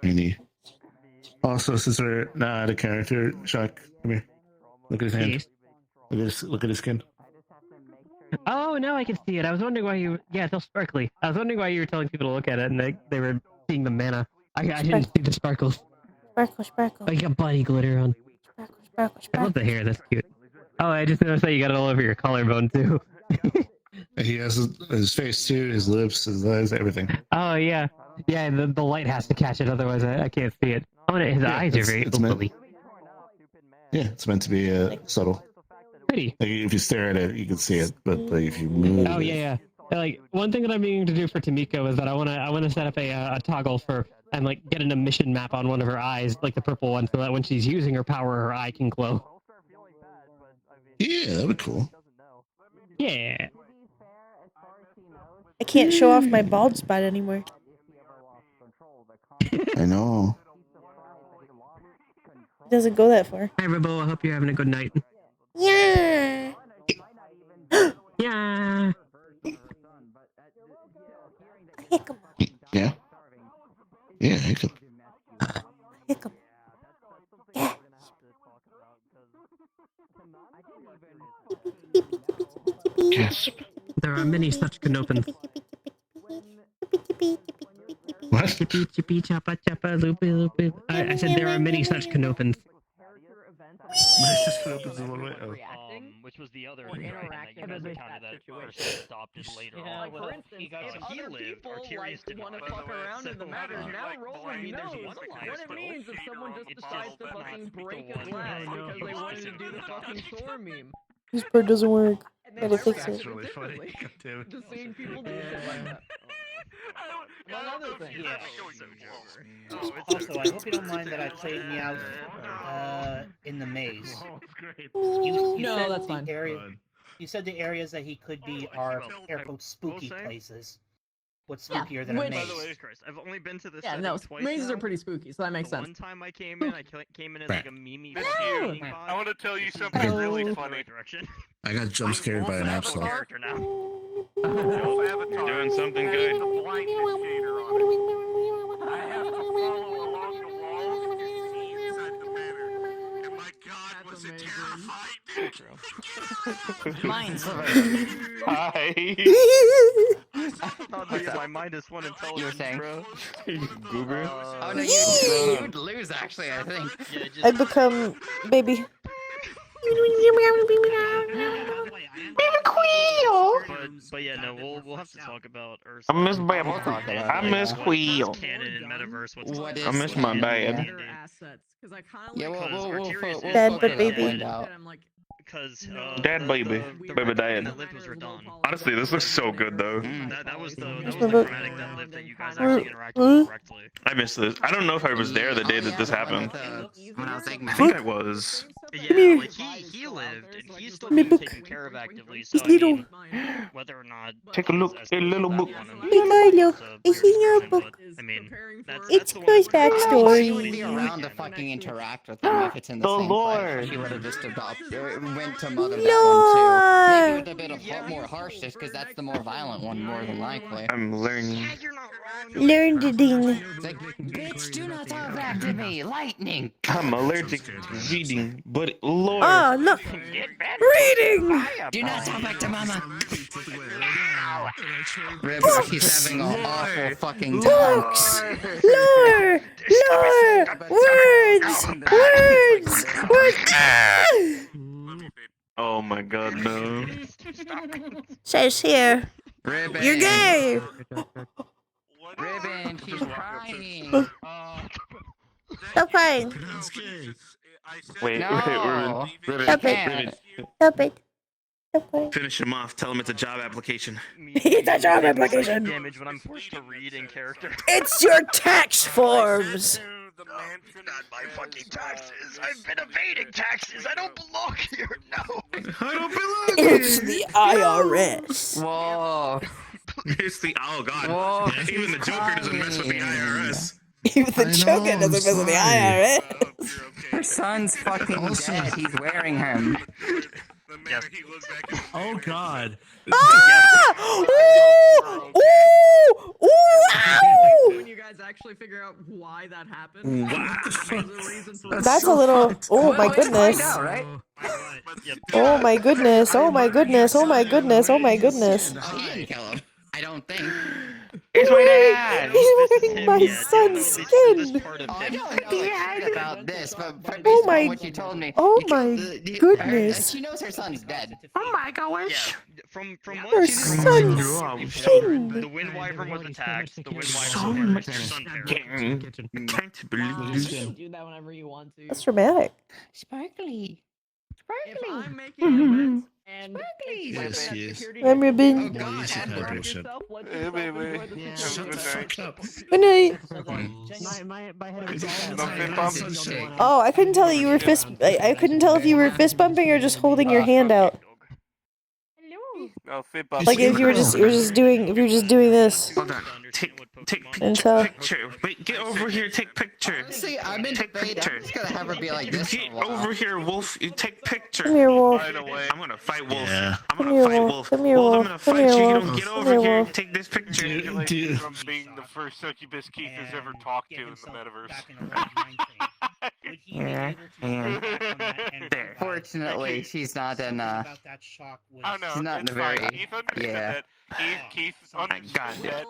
Any. Also, since we're not a character, Shock, come here. Look at his hand.
Yes.
Look at his skin.
Oh, now I can see it. I was wondering why you. Yeah, it's all sparkly. I was wondering why you were telling people to look at it and they were seeing the mana. I didn't see the sparkles.
Sparkle.
Oh, you got body glitter on.
Sparkle.
I love the hair. That's cute. Oh, I just noticed that you got it all over your collarbone too.
He has his face too, his lips, his eyes, everything.
Oh yeah, yeah. The light has to catch it, otherwise I can't see it. Oh, and his eyes are very opally.
Yeah, it's meant to be subtle.
Pretty.
Like, if you stare at it, you can see it, but like, if you move.
Oh yeah. Like one thing that I'm meaning to do for Tamiko is that I wanna set up a toggle for and like get an emission map on one of her eyes, like the purple one, so that when she's using her power, her eye can glow.
Yeah, that'd be cool.
Yeah.
I can't show off my bald spot anymore.
I know.
It doesn't go that far.
Hi, Rebel. I hope you're having a good night.
Yeah.
Yeah.
Hiccup.
Yeah. Yeah, hiccup.
Hiccup. Yeah.
Yes.
There are many such canopins.
What?
Chippy, chippy, choppa, choppa, loopy, loopy. I said there are many such canopins.
Which was the other thing that you guys encountered that person adopted later on.
For instance,
He lived, Arterius did not.
Fuck around in the matter. Now Roland knows what it means if someone just decides to fucking break a glass because they wanted to do the fucking Thor meme.
This bird doesn't work. Gotta fix it.
That's really funny. God damn it.
Just seeing people do shit like that. Among other things.
Yeah. Also, I hope you don't mind that I played me out in the maze. You
No,
said
that's
the
fine.
You said the areas that he could be are air quotes spooky places. What's spookier than a
which-
maze?
By the way, Christ, I've only been to this
Yeah,
setting
no,
twice
mazes
now.
are pretty spooky, so that makes
The
sense.
one time I came in, came in as like a Mimi.
I want to tell you something really funny.
I got jump scared by an absol.
Character now.
You're doing something good.
Mine's
Hi.
My minus one intelligence, bro.
Goober.
Oh no, you'd lose actually, I think.
Yeah,
I become baby.
But yeah, no, we'll have to talk about Ursa.
I miss Bam.
We'll talk about
I miss Queel.
Canon and metaverse.
What
I miss my dad.
Yeah, we'll
Dad, but
figure
baby.
that out.
Because
Dad, baby. Baby dad.
Olympus are done.
Honestly, this looks so good though.
That was the
Remember-
chromatic that lived that you guys actually interacted with correctly.
I missed this. I don't know if I was there the day that this happened.
When I was like,
I think I was.
Yeah, like he lived and he's still being taken care of actively. So I mean, whether or not
Take a look at little book.
Look, it's in your book.
I mean,
It's Chloe's
She
backstory.
wouldn't be around to fucking interact with them if it's in the same place. She would have just went to mother that one too. Maybe with a bit of more harshness, because that's the more violent one, more than likely.
I'm learning.
Learn the ding.
It's like, bitch, do not talk back to me, lightning.
I'm allergic to reading, but Lord.
Oh, look. Reading.
Do not talk back to mama. Rip, she's having an awful fucking time.
Books. Lore. Lore. Words. Words. Words. Ah!
Oh my god, no.
Says here.
Ribbon.
You're gay.
Ribbon, she's crying.
Stop crying.
Wait,
No.
Ribbon.
Stop it.
Ribbon.
Stop it. Stop crying.
Finish him off. Tell him it's a job application.
It's a job application.
Damage when I'm forced to read in character.
It's your tax forms.
Not my fucking taxes. I've been evading taxes. I don't belong here. No.
I don't belong.
It's the IRS.
Whoa.
It's the oh god.
Whoa,
Even the Joker doesn't mess with the IRS.
Even the Joker doesn't mess with the IRS.
Her son's fucking dead. He's wearing him.
Oh god.
Ah! Ooh! Ooh! Ooh! Ow!
When you guys actually figure out why that happened.
Wow.
That's a little. Oh my goodness.
Right?
Oh my goodness. Oh my goodness. Oh my goodness. Oh my goodness.
Oh, he didn't kill him. I don't think.
It's my dad.
He's wearing my son's skin.
Oh, I don't know shit about this, but based
Oh
on
my.
what you told me.
Oh my goodness.
She knows her son's dead.
Oh my gosh.
From
Her
what
son's skin.
the Wind Wyvern was attacked. The Wind
So
Wyvern
much
was sun
can't believe this.
Do that whenever you want to.
That's dramatic.
Sparkly.
If I'm making a list and
Yes, he is.
I'm Ribbon.
No, you should have bullshit.
Shut the fuck up.
Good night.
My head was
Oh, I couldn't tell that you were fist. I couldn't tell if you were fist bumping or just holding your hand out.
No,
Like if you were just doing this.
Hold on. Take
And so.
picture. Wait, get over here. Take picture.
See, I'm in debate. I'm just gonna have her be like this.
Get over here, Wolf. You take picture.
Come here, Wolf.
Right away. I'm gonna fight Wolf.
Yeah.
I'm
Come
gonna
here,
fight
Wolf.
Wolf.
Come here,
Wolf, I'm
Wolf.
gonna
Come
fight
here,
you. You
Wolf.
don't get
Come
over
here,
here.
Wolf.
Take this picture.
Dude.
From being the first succubus Keith has ever talked to in the metaverse.
There.
Fortunately, she's not in.
About that shock was
Oh no,
She's not in
it's
a very.
fine. Keith understood
Yeah.
that. Keith understood that.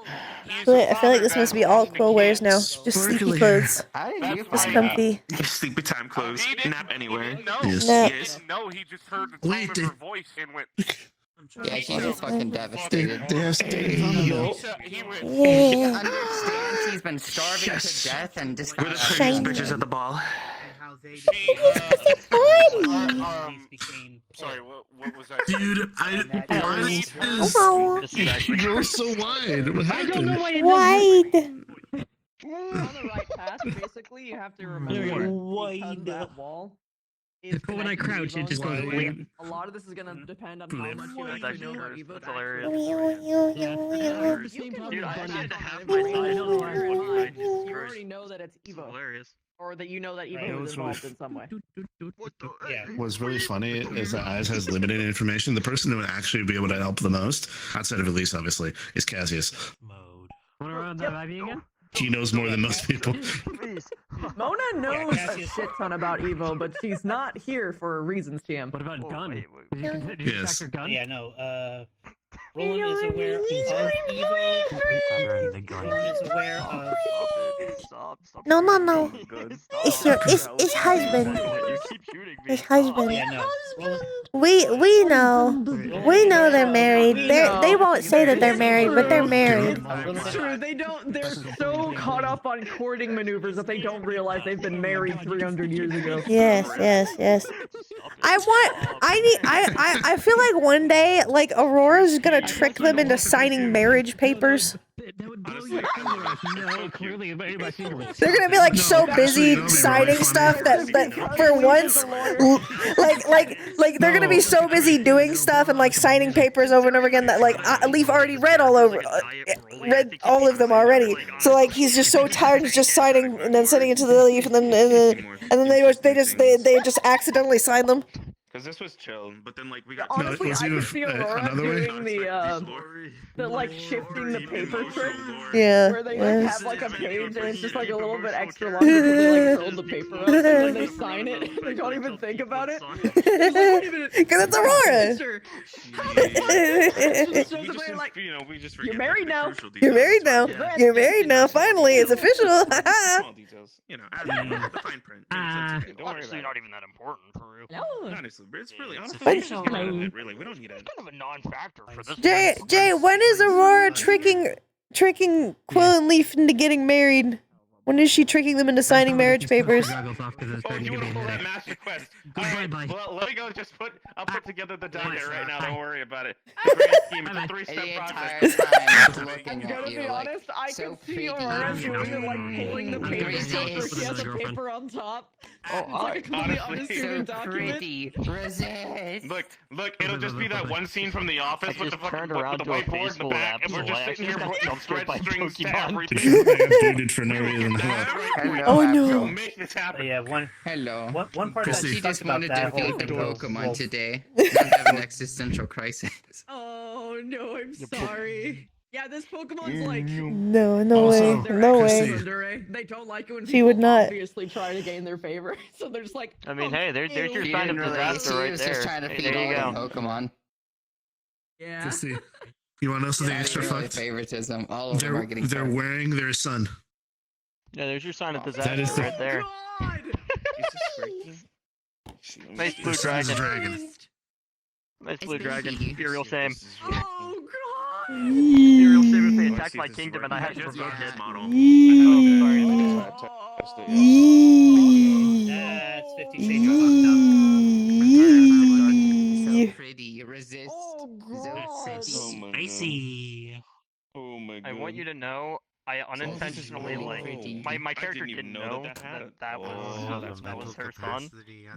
I feel like this must be all Quill wears now. Just sleepy clothes.
How did you
Just
find
comfy.
Sleepy time clothes. Nap anywhere.
No,
Yes.
Nap.
Yes.
no, he just heard the tone of her voice and went.
Yeah, she's just fucking devastated.
Devastated.
He went.
She understands she's been starving to death and just
We're the prettiest bitches at the ball.
How they
Sorry,
what was that?
Dude, you're so wide. What happened?
Wide.
on the right path, basically, you have to remember because that wall is
But when I crouch, it just goes
connected. A lot of this is gonna depend on how much you actually know about Eva.
That's hilarious.
Dude, I had to have
my
my
side.
You already know that it's Eva.
Hilarious.
Or that you know that Eva
Right.
was involved in some way.
What's really funny is that Eyes has limited information. The person who would actually be able to help the most, outside of Elise, obviously, is Cassius.
Wanna run that IV again?
She knows more than most people.
Mona knows a
Cassius-
shit ton about Evo, but she's not here for a reason, Sam.
What about gun? Did you
Yes.
check your gun?
Yeah, no. Roland is aware of Evo. Roland is aware of.
No, no, no. It's husband. It's husband.
Yeah, no. Roland,
We know. We know they're married. They won't say that they're married, but they're married.
It's true. They're so caught up on courting maneuvers that they don't realize they've been married 300 years ago.
Yes, yes, yes. I feel like one day, like, Aurora's gonna trick them into signing marriage papers.
No, clearly,
They're gonna be like so busy signing stuff that for once, like they're gonna be so busy doing stuff and like signing papers over and over again that like Leaf already read all of them already. So like he's just so tired, he's just signing and then sending it to the Leaf, and then they just accidentally sign them.
Because this was chill, but then like we got.
Honestly, I could see Aurora
another way?
doing the like shifting the paper trick.
Yeah.
Where they like have like a page and it's just like a little bit extra long because they like rolled the paper up and then they sign it. They don't even think about it.
Because it's Aurora.
We just
You're married now.
You're married now. You're married now. Finally, it's official.
Small details, you know, the fine print.
Honestly, not even that important for real.
Honestly, but it's really honestly.
But-
Really, we don't need it.
It's kind of a non-factor for this.
Jay, when is Aurora tricking Quill and Leaf into getting married? When is she tricking them into signing marriage papers?
Oh, you want to pull that master quest? Alright, well, let me go. I'll put together the document right now. Don't worry about it. The grand scheme, it's a three-step process.
I'm gonna be honest, I can see Aurora doing it like pulling the paper so she has a paper on top.
Oh,
It's like a completely unassuming
so
document.
pretty. Resist.
Look, it'll just be that one scene from The Office with the fucking
turned around
the
to a
whiteboard in the
baseball
back, and we're
apple.
just
I
sitting here
actually got
putting
jumped scared by
thread strings to
Pokemon.
everything.
I updated for no reason.
Oh
So
no.
make this happen.
yeah, one
Hello.
one part that
She
sucks
just
about
wanted
that
to
whole
beat the
thing was
Pokemon
Wolf.
today. Not have an existential crisis.
Oh no, I'm sorry. Yeah, this Pokemon's like
No
Also,
way. No way.
tsundere. They don't like it when
She would
people
not.
obviously try to gain their favor. So they're just like,
I mean, hey, there's your
She
sign of
didn't really.
disaster
She
right
was
there.
just trying to
Hey,
feed
there you
all
go.
the Pokemon.
yeah.
Let's see. You want to know something extra
Really
fucked?
favoritism. All of them are getting.
They're wearing their sun.
Yeah, there's your sign of
That
disaster
is the-
right there. Nice blue
Their sun is a
dragon.
dragon.
Nice blue dragon. Imperial same.
Oh god.
Imperial same if they attacked my kingdom and I had to provoke it.
That's 50 Shades of fucked
So pretty. Resist.
Oh
So
god.
pretty.
Spicy. Oh my god.
I want you to know, I unintentionally my character didn't know that was her son.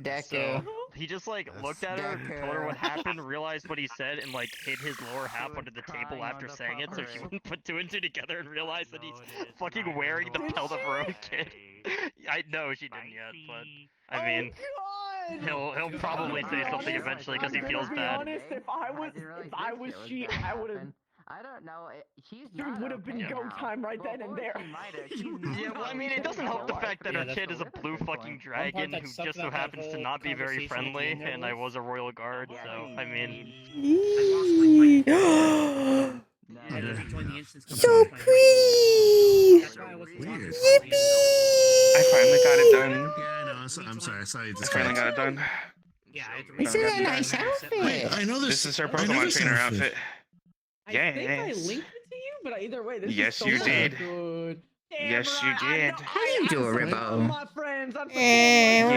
Deku.
He just like looked at her, told her what happened, realized what he said, and like hid his lower half under the table after saying it, so she wouldn't put two and two together and realize that he's fucking wearing the pelt of her own kid. I know she didn't yet, but I mean, he'll probably say something eventually because he feels bad.
Honest, if I was she, I would have.
I don't know.
There would have been go time right then and there.
Yeah, well, I mean, it doesn't help the fact that her kid is a blue fucking dragon who just so happens to not be very friendly, and I was a royal guard, so, I mean...
So pretty. Yippee!
I finally got it done.
Yeah, I know. I'm sorry. I saw you
I
just
finally got it done.
This is a nice outfit.
I know
This is her
I know
Pokemon
this
trainer
outfit.
outfit.
I think I
Yes.
linked it to you, but either way, this
Yes,
is so
you did.
good. Damn
Yes,
right,
you
I
did.
know-
How you doing,
I
Ribbo?
love my friends. I'm
Yeah.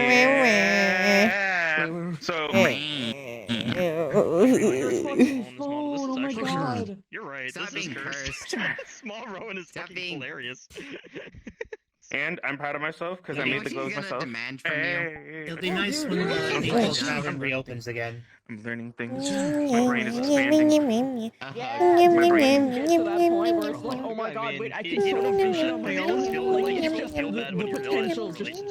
So,
Oh my god.
You're right,
Stop
this is
being
cursed. Small Rowan is
Stop
fucking
being-
hilarious.
and I'm proud of myself because I
You know
made
what
the
she's
glows
gonna
myself.
demand from you?
Hey.
It'll be nice when the April Tavern reopens again.
I'm learning things. My brain is expanding.
Yeah,
My brain.
get to that point where it's like, oh my god, wait, I can sort of do shit on my own. Like, it's just the potential just...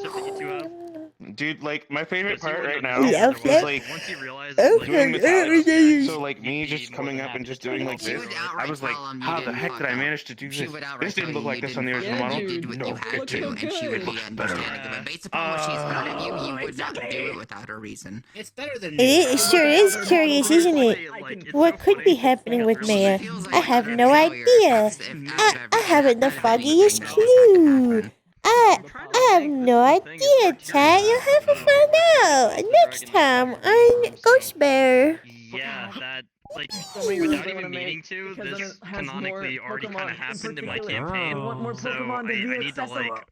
dude, like my favorite part right now
Yep,
is
yep.
like
once he realizes
doing metallics.
Okay.
So like me just coming up and just doing like this, I was like, how the heck did I manage to do this? This didn't look like this on the original model. No, it didn't. It looks better.
Based upon what she's heard of you, you would not do it without a reason.
It's better than
It sure is curious, isn't it? What could be happening with Maya? I have no idea. I haven't the foggiest clue. I have no idea, chat. You'll have to find out next time on Ghost Bear.
Yeah, that like without even needing to, this canonically already kind of happened in my campaign. So I need to like.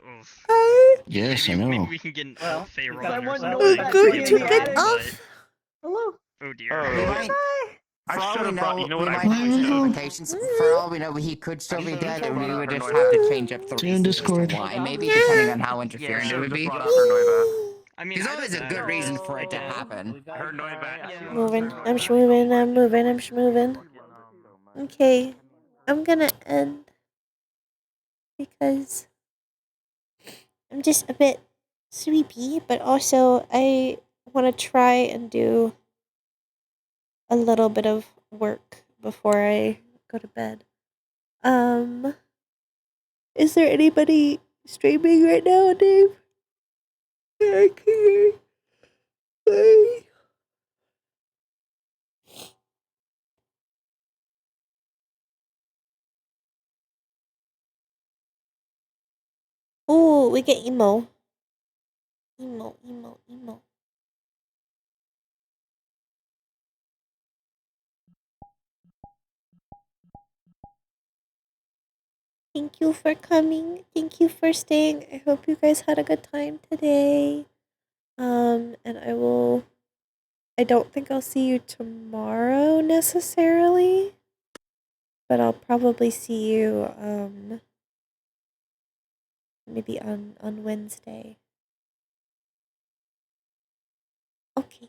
Yes, I
maybe
know.
we can get a Fey roll or
We're
something.
going to get off.
Hello.
Oh dear.
For all we know,
brought, you know what
we
I
might have
should have done?
implications. For all we know, he could still be dead, and we would just have to change up the reasons as to why. Maybe depending on how interfering it would be.
I mean,
There's always a good reason for it to happen.
Moving. I'm schmoving. I'm moving. I'm schmoving. Okay. I'm gonna end because I'm just a bit sleepy, but also I want to try and do a little bit of work before I go to bed. Is there anybody streaming right now, Dave? I can't. Bye. Oh, we get emo. Emo. Thank you for coming. Thank you for staying. I hope you guys had a good time today. And I don't think I'll see you tomorrow necessarily, but I'll probably see you, maybe on Wednesday. Okay.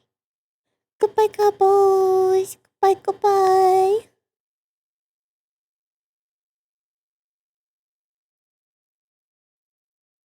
Goodbye, couples. Goodbye.